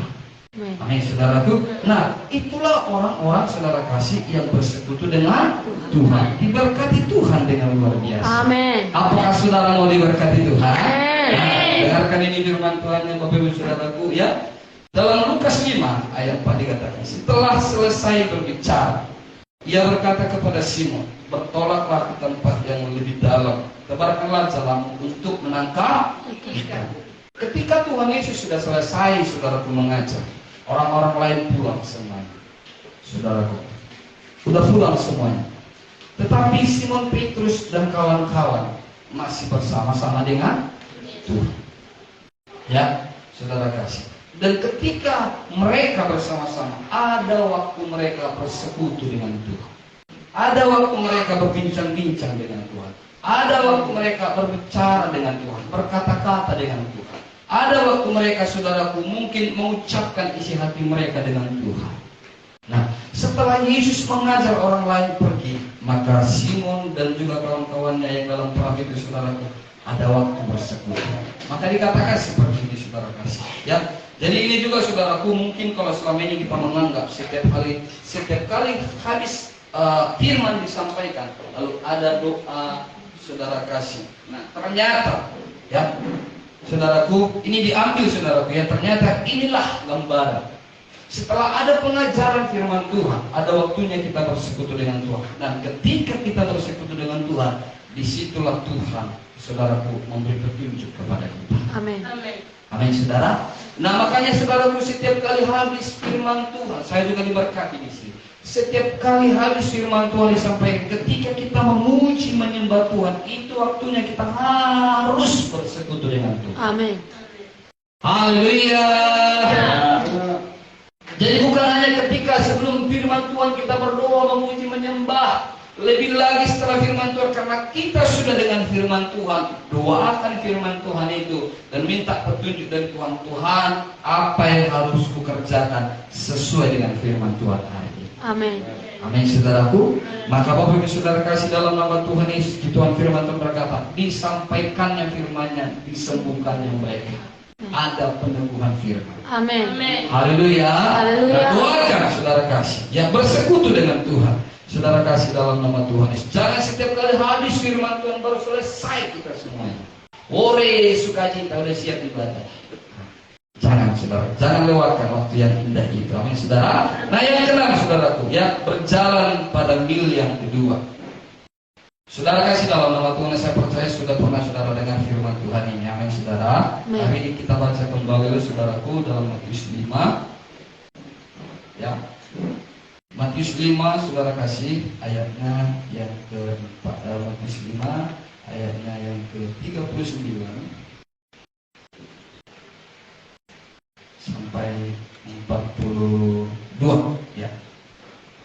Amin, saudaraku. Nah, itulah orang-orang saudara kasih yang bersekutu dengan Tuhan, diberkati Tuhan dengan luar biasa. Amin. Apakah saudara mau diberkati Tuhan? Amin. Nah, dengarkan ini firman Tuhan yang Bapak Ibu saudaraku ya. Dalam Lukas 5 ayat 4 dikatakan, setelah selesai berbicara, ia berkata kepada Simon, bertolaklah ke tempat yang lebih dalam, tebarkanlah jalamu untuk menangkap ikan. Ketika Tuhan Yesus sudah selesai, saudaraku mengajar, orang-orang lain pulang semuanya. Saudaraku, sudah pulang semuanya. Tetapi Simon Petrus dan kawan-kawan masih bersama-sama dengan Tuhan. Ya, saudara kasih. Dan ketika mereka bersama-sama, ada waktu mereka bersekutu dengan Tuhan. Ada waktu mereka berbincang-bincang dengan Tuhan. Ada waktu mereka berbicara dengan Tuhan, berkata-kata dengan Tuhan. Ada waktu mereka, saudaraku, mungkin mengucapkan isi hati mereka dengan Tuhan. Nah, setelah Yesus mengajar orang lain pergi, maka Simon dan juga kawan-kawannya yang dalam perahu itu, saudaraku, ada waktu bersekutu. Maka dikatakan seperti ini, saudara kasih. Ya, jadi ini juga saudaraku, mungkin kalau selama ini kita menganggap setiap kali habis firman disampaikan, lalu ada doa, saudara kasih. Nah, ternyata ya, saudaraku, ini diambil saudaraku ya, ternyata inilah gambaran. Setelah ada pengajaran firman Tuhan, ada waktunya kita bersekutu dengan Tuhan. Dan ketika kita bersekutu dengan Tuhan, disitulah Tuhan, saudaraku, memberi petunjuk kepada kita. Amin. Amin, saudara. Nah, makanya saudaraku, setiap kali habis firman Tuhan, saya juga diberkati di sini. Setiap kali habis firman Tuhan disampaikan, ketika kita memuji menyembah Tuhan, itu waktunya kita harus bersekutu dengan Tuhan. Amin. Haleluya. Jadi bukan hanya ketika sebelum firman Tuhan kita berdoa, memuji, menyembah. Lebih lagi setelah firman Tuhan, karena kita sudah dengan firman Tuhan, doakan firman Tuhan itu dan minta petunjuk dari Tuhan. Tuhan, apa yang harus kukerjakan sesuai dengan firman Tuhan hari ini. Amin. Amin, saudaraku. Maka Bapak Ibu saudara kasih, dalam nama Tuhan Yesus, Tuhan firman Tuhan berkata, disampaikannya firman-Nya, disembuhkannya mereka. Ada peneguhan firman. Amin. Haleluya. Haleluya. Doakan saudara kasih, yang bersekutu dengan Tuhan. Saudara kasih dalam nama Tuhan Yesus. Jangan setiap kali habis firman Tuhan baru selesai kita semuanya. Ore sukacita udah siap ibadah. Jangan saudara, jangan lewatkan waktu yang indah itu. Amin saudara. Nah, yang keenam saudaraku, ya, berjalan pada mil yang kedua. Saudara kasih dalam nama Tuhan, saya percaya sudah pernah saudara dengar firman Tuhan ini. Amin saudara. Hari ini kita baca kembali saudaraku dalam Matius 5. Ya. Matius 5 saudara kasih, ayatnya yang ke-4, Matius 5 ayatnya yang ke-39 sampai 42 ya.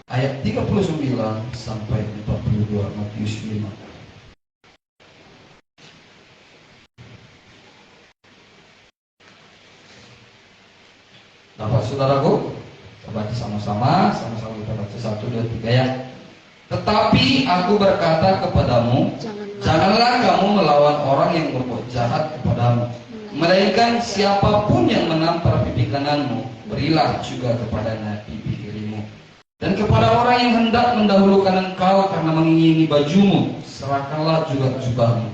Ayat 39 sampai 42 Matius 5. Dapat saudaraku? Kita baca sama-sama kita baca 1, 2, 3 ya. Tetapi aku berkata kepadamu, janganlah kamu melawan orang yang berbuat jahat kepadamu, melainkan siapapun yang menampar pipi kananmu, berilah juga kepadanya pipi kirimu. Dan kepada orang yang hendak mendahulukan engkau karena mengingini bajumu, serahkanlah juga jubahmu.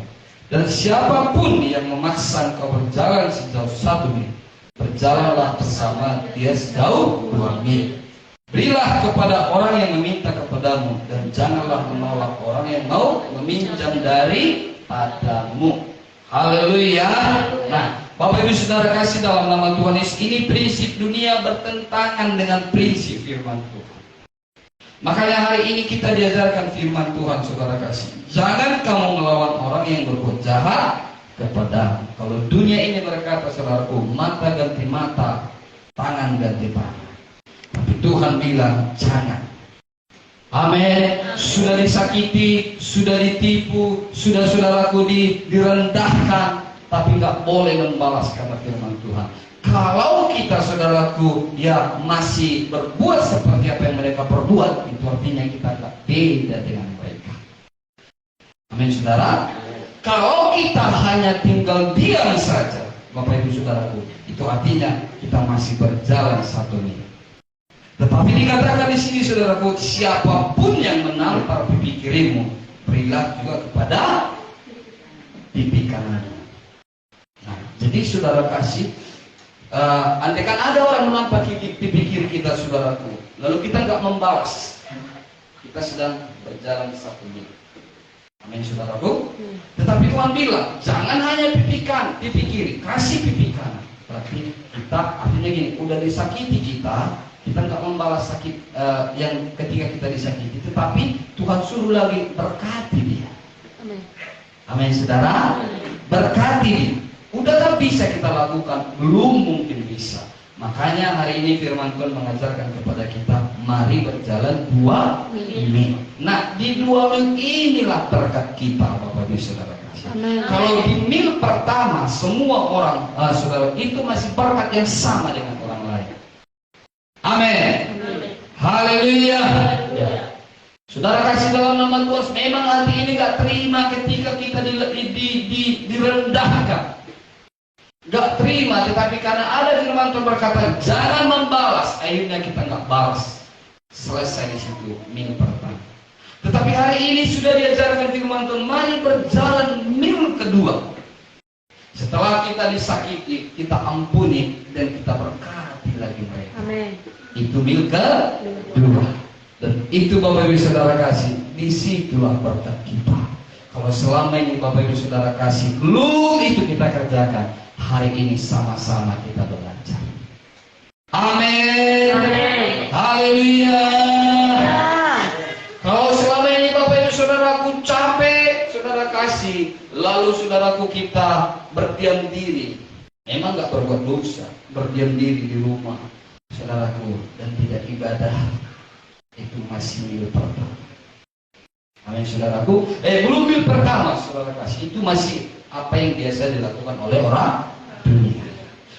Dan siapapun yang memaksa engkau berjalan sejauh 1 mil, berjalanlah bersama dia sejauh 2 mil. Berilah kepada orang yang meminta kepadamu, dan janganlah menolak orang yang mau meminjam daripadamu. Haleluya. Nah, Bapak Ibu Saudara kasih dalam nama Tuhan Yesus, ini prinsip dunia bertentangan dengan prinsip firman Tuhan. Makanya hari ini kita diajarkan firman Tuhan, saudara kasih. Jangan kamu melawan orang yang berbuat jahat kepada. Kalau dunia ini berkata, saudaraku, mata ganti mata, tangan ganti tangan. Tapi Tuhan bilang jangan. Amin. Sudah disakiti, sudah ditipu, sudah saudaraku direndahkan, tapi nggak boleh membalas karena firman Tuhan. Kalau kita saudaraku ya masih berbuat seperti apa yang mereka perbuat, itu artinya kita nggak beda dengan mereka. Amin saudara. Kalau kita hanya tinggal diam saja, Bapak Ibu Saudaraku, itu artinya kita masih berjalan satu mil. Tetapi dikatakan di sini saudaraku, siapapun yang menampar pipi kirimu, berilah juga kepada pipi kananmu. Nah, jadi saudara kasih, andaikan ada orang menampar pipi kiri kita saudaraku, lalu kita nggak membalas, kita sedang berjalan satu mil. Amin saudaraku. Tetapi Tuhan bilang jangan hanya pipi kiri, kasih pipi kanan. Berarti kita artinya gini, udah disakiti kita nggak membalas sakit yang ketika kita disakiti, tetapi Tuhan suruh lagi berkati dia. Amin. Amin saudara. Berkati dia. Udahlah bisa kita lakukan, belum mungkin bisa. Makanya hari ini firman Tuhan mengajarkan kepada kita, mari berjalan 2 mil. Nah, di 2 mil inilah berkat kita, Bapak Ibu Saudara kasih. Kalau di mil pertama semua orang saudara itu masih berkat yang sama dengan orang lain. Amin. Haleluya. Ya. Saudara kasih dalam nama Tuhan, memang hati ini gak terima ketika kita direndahkan. Gak terima, tetapi karena ada firman Tuhan berkata jangan membalas, akhirnya kita gak balas. Selesai di situ mil pertama. Tetapi hari ini sudah diajarkan firman Tuhan, mari berjalan mil kedua. Setelah kita disakiti, kita ampuni dan kita berkati lagi mereka. Amin. Itu mil kedua. Dan itu Bapak Ibu Saudara kasih, disitulah berkat kita. Kalau selama ini Bapak Ibu Saudara kasih, belum itu kita kerjakan, hari ini sama-sama kita belajar. Amin. Haleluya. Kalau selama ini Bapak Ibu Saudaraku capek, saudara kasih, lalu saudaraku kita berdiam diri, memang gak berbuat dosa, berdiam diri di rumah, saudaraku, dan tidak ibadah, itu masih mil pertama. Amin saudaraku. Belum mil pertama, saudara kasih, itu masih apa yang biasa dilakukan oleh orang dunia.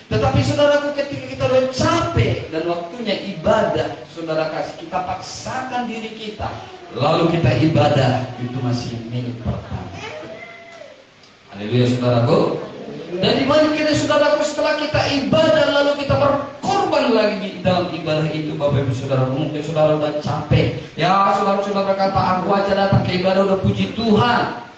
Tetapi saudaraku, ketika kita udah capek dan waktunya ibadah, saudara kasih, kita paksakan diri kita, lalu kita ibadah, itu masih mil pertama. Haleluya saudaraku. Dan dimana kita saudaraku, setelah kita ibadah lalu kita berkorban lagi di dalam ibadah itu, Bapak Ibu Saudara, mungkin saudara udah capek. Ya saudara-saudara berkata, aku aja datang ke ibadah udah puji Tuhan.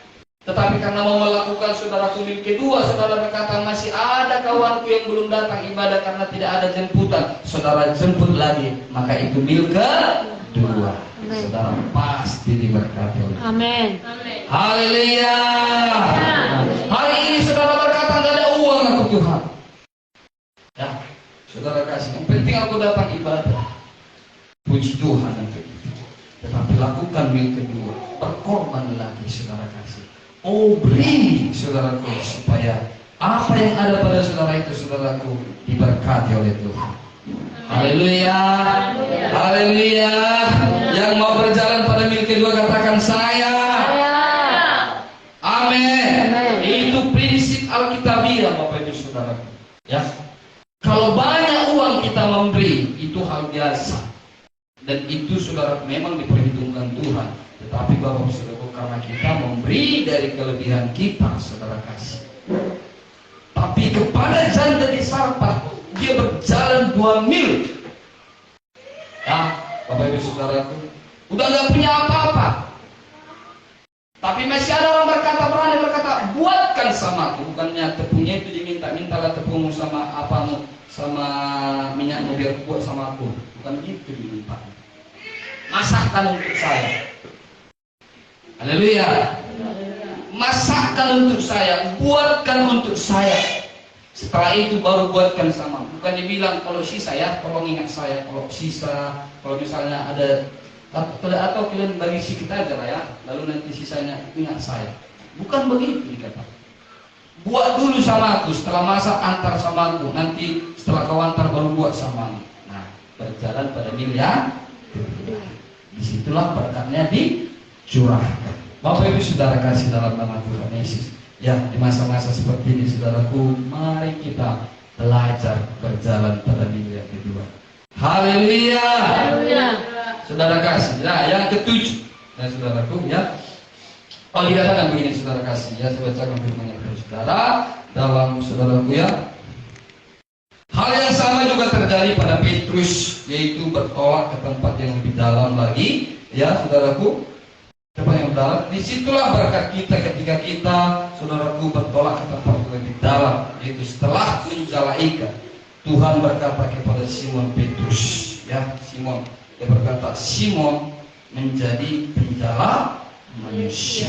Tetapi karena mau melakukan saudaraku mil kedua, saudara berkata masih ada kawanku yang belum datang ibadah karena tidak ada jemputan. Saudara jemput lagi, maka itu mil kedua. Saudara pasti diberkati oleh Tuhan. Amin. Haleluya. Hari ini saudara berkata nggak ada uang aku Tuhan. Ya, saudara kasih. Yang penting aku datang ibadah. Puji Tuhan untuk itu. Tetapi lakukan mil kedua, berkorban lagi saudara kasih. Beri saudaraku supaya apa yang ada pada saudara itu saudaraku diberkati oleh Tuhan. Haleluya. Haleluya. Yang mau berjalan pada mil kedua katakan saya. Amin. Itu prinsip Alkitabiah Bapak Ibu Saudara. Ya. Kalau banyak uang kita memberi itu hal biasa. Dan itu saudara memang diperhitungkan Tuhan. Tetapi Bapak Ibu Saudara, karena kita memberi dari kelebihan kita, saudara kasih. Tapi kepada janda di Sarpat, dia berjalan 2 mil. Ya, Bapak Ibu Saudaraku, udah nggak punya apa-apa. Tapi masih ada orang berani berkata, buatkan sama aku. Bukannya tepungnya itu diminta-mintalah tepungmu sama apamu, sama minyakmu biar buat sama aku. Bukan gitu diminta. Masakkan untuk saya. Haleluya. masakkan untuk saya, buatkan untuk saya. Setelah itu baru buatkan sama. Bukan dibilang kalau sisa ya, tolong ingat saya. Kalau sisa, kalau misalnya ada atau kalian bagi si kita aja lah ya, lalu nanti sisanya ingat saya. Bukan begitu dikatakan. Buat dulu sama aku, setelah masak antar sama aku, nanti setelah kau antar baru buat sama aku. Nah, berjalan pada mil yang disitulah berkatnya dicurahkan. Bapak Ibu Saudara kasih dalam nama Tuhan Yesus. Ya, di masa-masa seperti ini saudaraku, mari kita belajar berjalan pada mil yang kedua. Haleluya. Haleluya. Saudara kasih. Nah, yang ketujuh, ya saudaraku ya. Oh, dikatakan begini saudara kasih ya, saya bacakan firman-Nya kepada saudara dalam saudaraku ya. Hal yang sama juga terjadi pada Petrus, yaitu bertolak ke tempat yang lebih dalam lagi ya saudaraku. Tempat yang dalam, disitulah berkat kita ketika kita saudaraku bertolak ke tempat yang lebih dalam, yaitu setelah menjala ikan. Tuhan berkata kepada Simon Petrus ya, Simon, dia berkata, Simon menjadi penjala manusia.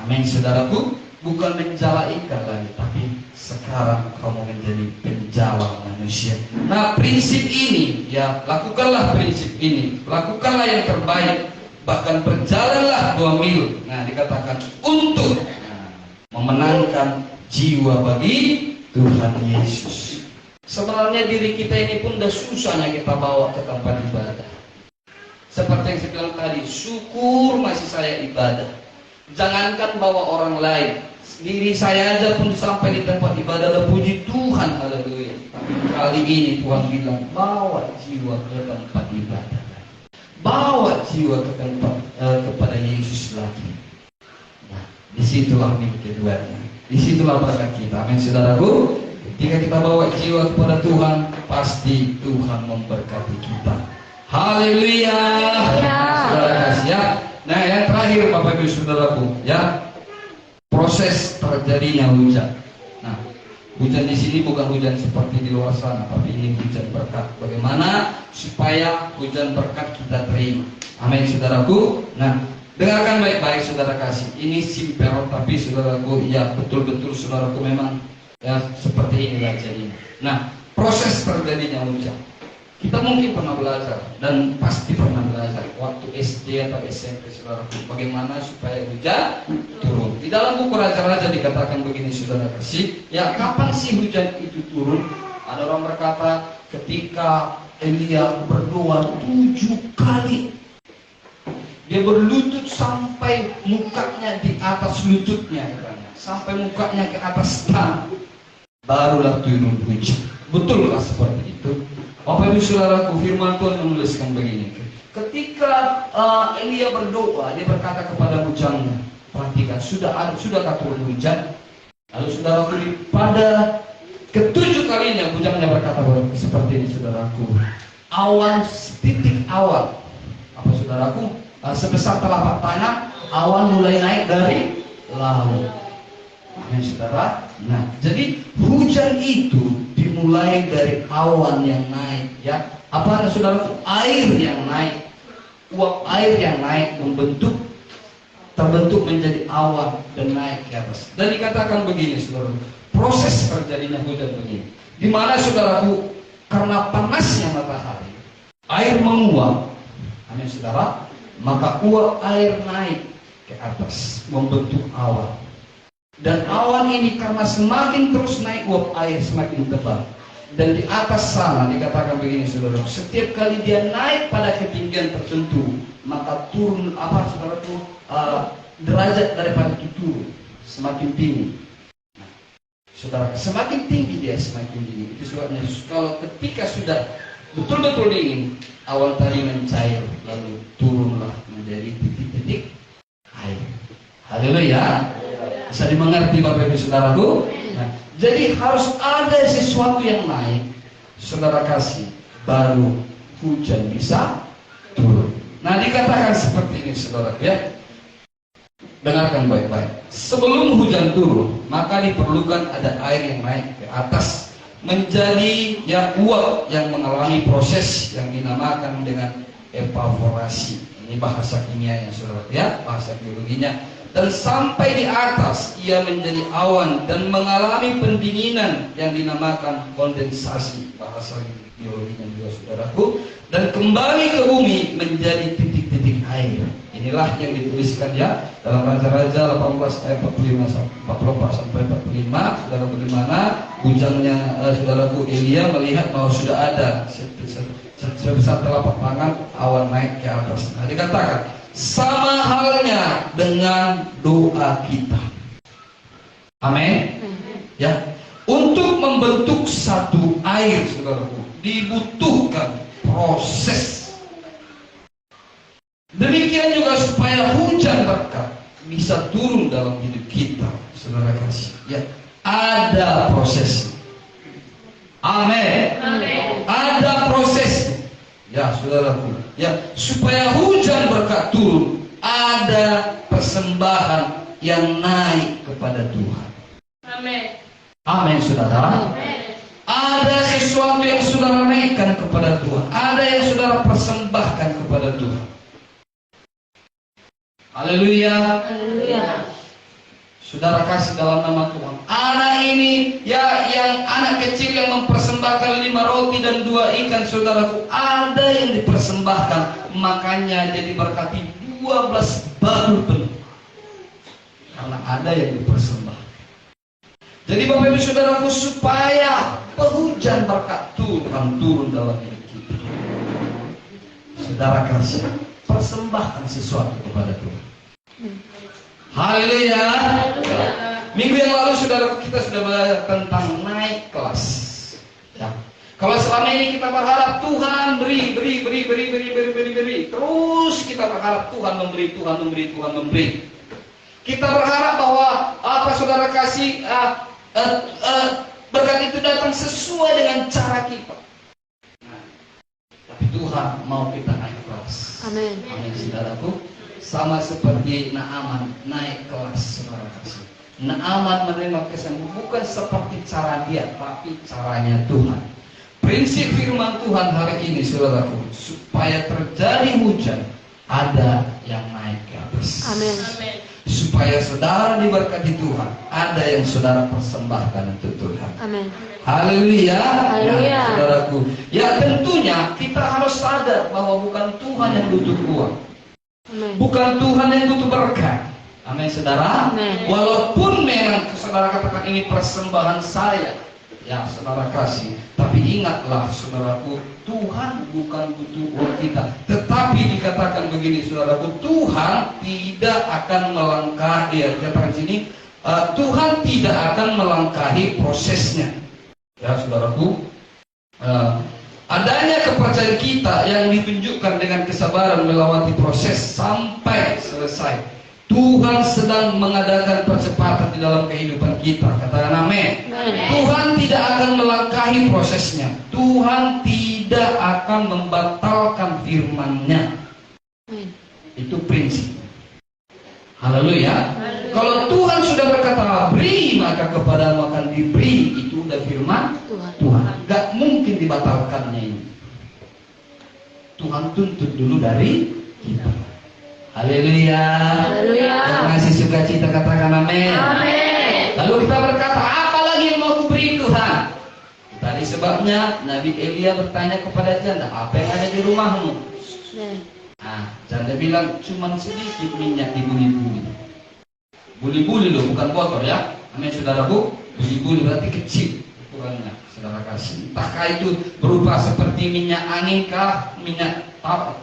Amin saudaraku, bukan menjala ikan lagi, tapi sekarang kamu menjadi penjala manusia. Nah, prinsip ini ya, lakukanlah prinsip ini, lakukanlah yang terbaik, bahkan berjalanlah 2 mil. Nah, dikatakan untuk memenangkan jiwa bagi Tuhan Yesus. Sebenarnya diri kita ini pun dah susahnya kita bawa ke tempat ibadah. Seperti yang saya bilang tadi, syukur masih saya ibadah. Jangankan bawa orang lain, diri saya aja pun sampai di tempat ibadah dan puji Tuhan, haleluya. Tapi kali ini Tuhan bilang, bawa jiwa ke tempat ibadah, bawa jiwa ke tempat kepada Yesus lagi. Nah, disitulah minggu keduanya, disitulah berkat kita. Amin saudaraku. Ketika kita bawa jiwa kepada Tuhan, pasti Tuhan memberkati kita. Haleluya. Saudara kasih ya. Nah, yang terakhir Bapak Ibu Saudaraku ya, proses terjadinya hujan. Nah, hujan di sini bukan hujan seperti di luar sana, tapi ini hujan berkat. Bagaimana supaya hujan berkat kita terima? Amin saudaraku. Nah, dengarkan baik-baik saudara kasih. Ini simpel, tapi saudaraku ya betul-betul saudaraku memang ya seperti ini jadinya. Nah, proses terjadinya hujan. Kita mungkin pernah belajar dan pasti pernah belajar waktu SD atau SMP saudaraku, bagaimana supaya hujan turun. Di dalam buku Raja-Raja dikatakan begini saudara kasih, ya kapan sih hujan itu turun? Ada orang berkata ketika Elia berdoa 7 kali. Dia berlutut sampai mukanya di atas lututnya katanya, sampai mukanya ke atas tanah. Barulah turun hujan. Betulkah seperti itu? Bapak Ibu Saudaraku, firman Tuhan menuliskan begini. Ketika Elia berdoa, dia berkata kepada hujannya, perhatikan, sudahkah turun hujan? Lalu saudaraku, pada ke-7 kalinya hujannya berkata seperti ini saudaraku. Awan titik awan, apa saudaraku? Sebesar telapak tangan, awan mulai naik dari laut. Amin saudara. Nah, jadi hujan itu dimulai dari awan yang naik ya. Apa saudara? Air yang naik, uap air yang naik terbentuk menjadi awan dan naik ke atas. Dan dikatakan begini saudara, proses terjadinya hujan begini. Di mana saudaraku, karena panasnya matahari, air menguap. Amin saudara. Maka uap air naik ke atas membentuk awan. Dan awan ini karena semakin terus naik uap air semakin tebal. Dan di atas sana dikatakan begini saudara, setiap kali dia naik pada ketinggian tertentu, maka turun saudaraku, derajat daripada itu turun semakin tinggi. Nah, saudara, semakin tinggi dia semakin tinggi. Itu sebabnya kalau ketika sudah betul-betul dingin, awan tadi mencair lalu turunlah menjadi titik-titik air. Haleluya. Bisa dimengerti Bapak Ibu Saudaraku? Nah, jadi harus ada sesuatu yang naik, saudara kasih, baru hujan bisa turun. Nah, dikatakan seperti ini saudara ya. Dengarkan baik-baik. Sebelum hujan turun, maka diperlukan ada air yang naik ke atas menjadi yang uap yang mengalami proses yang dinamakan dengan evaporasi. Ini bahasa kimianya saudara ya, bahasa biologinya. dan sampai di atas ia menjadi awan dan mengalami pendinginan yang dinamakan kondensasi, bahasa biologinya juga saudaraku, dan kembali ke bumi menjadi titik-titik air. Inilah yang dituliskan ya dalam Raja-Raja 18 ayat 44 sampai 45, saudara, bagaimana bujangnya saudaraku Elia melihat bahwa sudah ada sebesar telapak tangan awan naik ke atas. Nah, dikatakan sama halnya dengan doa kita. Amin. Ya, untuk membentuk satu air, saudaraku, dibutuhkan proses. Demikian juga supaya hujan berkat bisa turun dalam hidup kita, saudara kasih. Ya, ada proses. Amin. Ada proses. Ya, saudaraku. Ya, supaya hujan berkat turun, ada persembahan yang naik kepada Tuhan. Amin. Amin, saudara. Ada sesuatu yang saudara naikkan kepada Tuhan. Ada yang saudara persembahkan kepada Tuhan. Haleluya. Haleluya. Saudara kasih dalam nama Tuhan. Anak ini ya, yang anak kecil yang mempersembahkan 5 roti dan 2 ikan, saudaraku, ada yang dipersembahkan, makanya jadi berkati 12 baru penuh. Karena ada yang dipersembahkan. Jadi Bapak Ibu saudaraku, supaya penghujan berkat Tuhan turun dalam hidup kita, saudara kasih, persembahkan sesuatu kepada Tuhan. Haleluya. Minggu yang lalu saudara kita sudah belajar tentang naik kelas. Ya. Kalau selama ini kita berharap Tuhan beri, terus kita berharap Tuhan memberi. Kita berharap bahwa apa saudara kasih berkat itu datang sesuai dengan cara kita. Nah, tapi Tuhan mau kita naik kelas. Amin. Amin, saudaraku. Sama seperti Naaman naik kelas, saudara kasih. Naaman menerima kesembuhan bukan seperti cara dia, tapi caranya Tuhan. Prinsip firman Tuhan hari ini, saudaraku, supaya terjadi hujan, ada yang naik ke atas. Amin. Supaya saudara diberkati Tuhan, ada yang saudara persembahkan untuk Tuhan. Amin. Haleluya. Haleluya. Ya, saudaraku. Ya, tentunya kita harus sadar bahwa bukan Tuhan yang butuh uang. Amin. Bukan Tuhan yang butuh berkat. Amin, saudara. Amin. Walaupun memang saudara katakan ini persembahan saya, ya saudara kasih. Tapi ingatlah saudaraku, Tuhan bukan butuh uang kita. Tetapi dikatakan begini saudaraku, Tuhan tidak akan melangkahi, ya katakan sini, Tuhan tidak akan melangkahi prosesnya. Ya saudaraku, adanya kepercayaan kita yang ditunjukkan dengan kesabaran melewati proses sampai selesai. Tuhan sedang mengadakan percepatan di dalam kehidupan kita. Katakan amin. Tuhan tidak akan melangkahi prosesnya. Tuhan tidak akan membatalkan firman-Nya. Itu prinsip. Haleluya. Kalau Tuhan sudah berkata beri, maka kepadamu akan diberi. Itu udah firman Tuhan. Gak mungkin dibatalkannya ini. Tuhan tuntut dulu dari kita. Haleluya. Haleluya. Yang ngasih sukacita katakan amin. Amin. Lalu kita berkata, apa lagi yang mau kuberi Tuhan? Tadi sebabnya Nabi Elia bertanya kepada janda, apa yang ada di rumahmu? Nah, janda bilang, cuma sedikit minyak di buli-buli. Buli-buli loh, bukan botol ya. Amin, saudaraku. Buli-buli berarti kecil ukurannya, saudara kasih. Entahkah itu berupa seperti minyak angin kah, minyak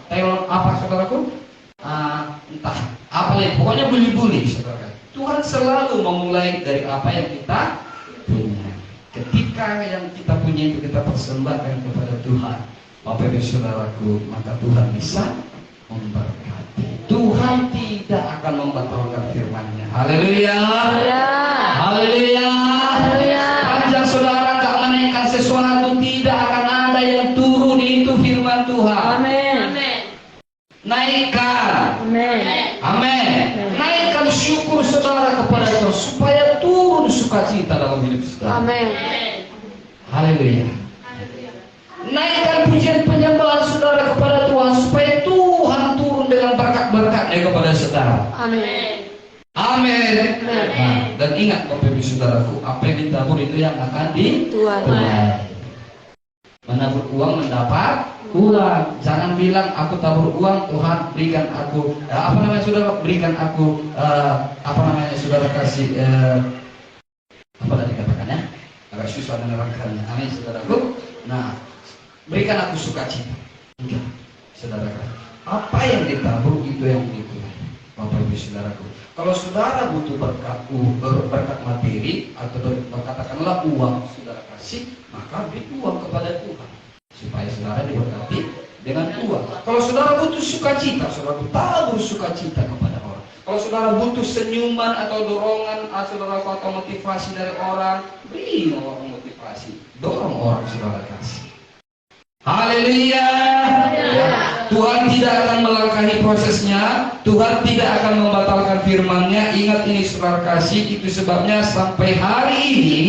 telon apa, saudaraku? Entah apa lagi, pokoknya buli-buli, saudara. Tuhan selalu memulai dari apa yang kita punya. Ketika yang kita punya itu kita persembahkan kepada Tuhan, Bapak Ibu saudaraku, maka Tuhan bisa memberkati. Tuhan tidak akan membatalkan firman-Nya. Haleluya. Haleluya. Panjang saudara tak menaikkan sesuatu, tidak akan ada yang turun, itu firman Tuhan. Amin. Naikkan. Amin. Amin. Naikkan syukur saudara kepada Tuhan supaya turun sukacita dalam hidup saudara. Amin. Haleluya. Naikkan pujian penyembahan saudara kepada Tuhan supaya Tuhan turun dengan berkat-berkat-Nya kepada saudara. Amin. Amin. Amin. Nah, dan ingat Bapak Ibu Saudaraku, apa yang ditabur itu yang akan Tuhan. menabur uang mendapat uang. Jangan bilang aku tabur uang, Tuhan berikan aku apa namanya saudara, berikan aku apa namanya saudara, kasih apa tadi katakannya, agak susah menerangkannya. Amin saudaraku. Nah, berikan aku sukacita. Enggak, saudara. Apa yang ditabur itu yang diikuti. Bapak Ibu Saudaraku, kalau saudara butuh berkat materi atau katakanlah uang, saudara kasih, maka beri uang kepada Tuhan supaya saudara diberkati dengan uang. Kalau saudara butuh sukacita, saudara tabur sukacita kepada orang. Kalau saudara butuh senyuman atau dorongan, saudara atau motivasi dari orang, beri orang motivasi, dorong orang saudara kasih. Haleluya. Tuhan tidak akan melangkahi prosesnya, Tuhan tidak akan membatalkan firman-Nya. Ingat ini saudara kasih, itu sebabnya sampai hari ini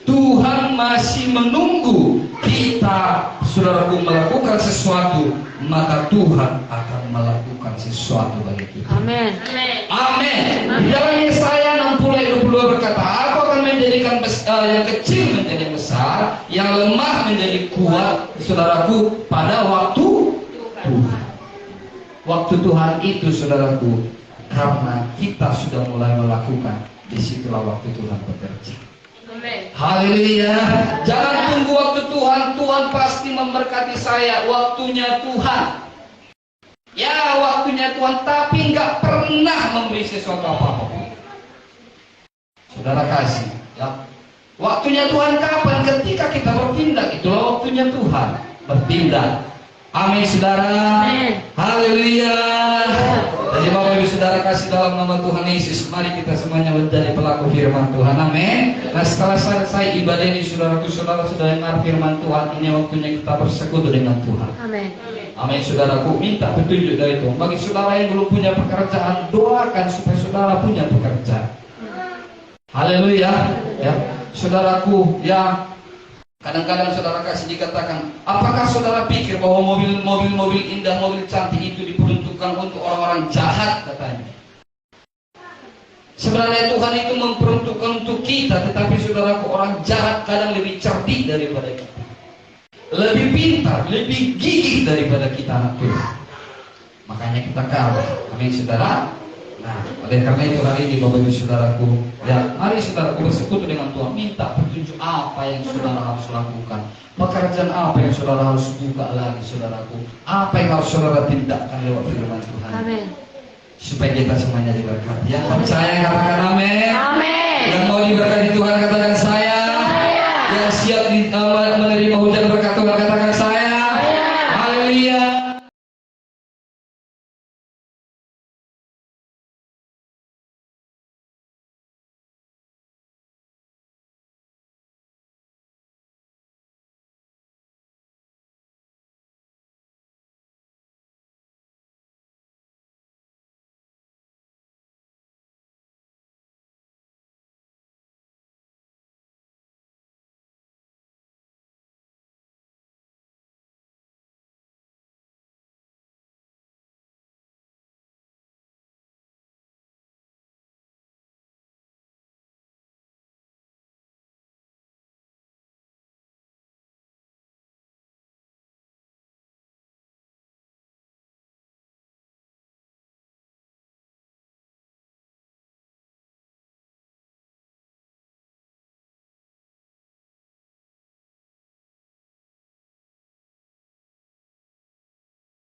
Tuhan masih menunggu kita, saudaraku, melakukan sesuatu, maka Tuhan akan melakukan sesuatu bagi kita. Amin. Amin. Di dalam Yesaya 60:22 berkata, aku akan menjadikan yang kecil menjadi besar, yang lemah menjadi kuat, saudaraku, pada waktu Tuhan. Waktu Tuhan itu, saudaraku, karena kita sudah mulai melakukan, disitulah waktu Tuhan bekerja. Haleluya. Jangan tunggu waktu Tuhan. Tuhan pasti memberkati saya. Waktunya Tuhan. Ya, waktunya Tuhan, tapi nggak pernah memberi sesuatu apa-apa. Saudara kasih, ya. Waktunya Tuhan kapan? Ketika kita bertindak, itulah waktunya Tuhan bertindak. Amin, saudara. Amin. Haleluya. Jadi Bapak Ibu Saudara kasih dalam nama Tuhan Yesus, mari kita semuanya menjadi pelaku firman Tuhan. Amin. Nah, setelah selesai ibadah ini, saudaraku, saudara sudah dengar firman Tuhan, ini waktunya kita bersekutu dengan Tuhan. Amin. Amin, saudaraku, minta petunjuk dari Tuhan. Bagi saudara yang belum punya pekerjaan, doakan supaya saudara punya pekerjaan. Haleluya. Ya, saudaraku, ya. Kadang-kadang saudara kasih dikatakan, apakah saudara pikir bahwa mobil-mobil indah, mobil cantik itu diperuntukkan untuk orang-orang jahat, katanya. Sebenarnya Tuhan itu memperuntukkan untuk kita, tetapi saudaraku, orang jahat kadang lebih cerdik daripada kita, lebih pintar, lebih gigih daripada kita anak Tuhan. Makanya kita kalah. Amin, saudara. Nah, oleh karena itu hari ini Bapak Ibu Saudaraku, ya, mari saudaraku bersekutu dengan Tuhan, minta petunjuk apa yang saudara harus lakukan, pekerjaan apa yang saudara harus buka lagi, saudaraku, apa yang harus saudara tindakan lewat firman Tuhan. Amin. Supaya kita semuanya diberkati. Yang percaya katakan amin.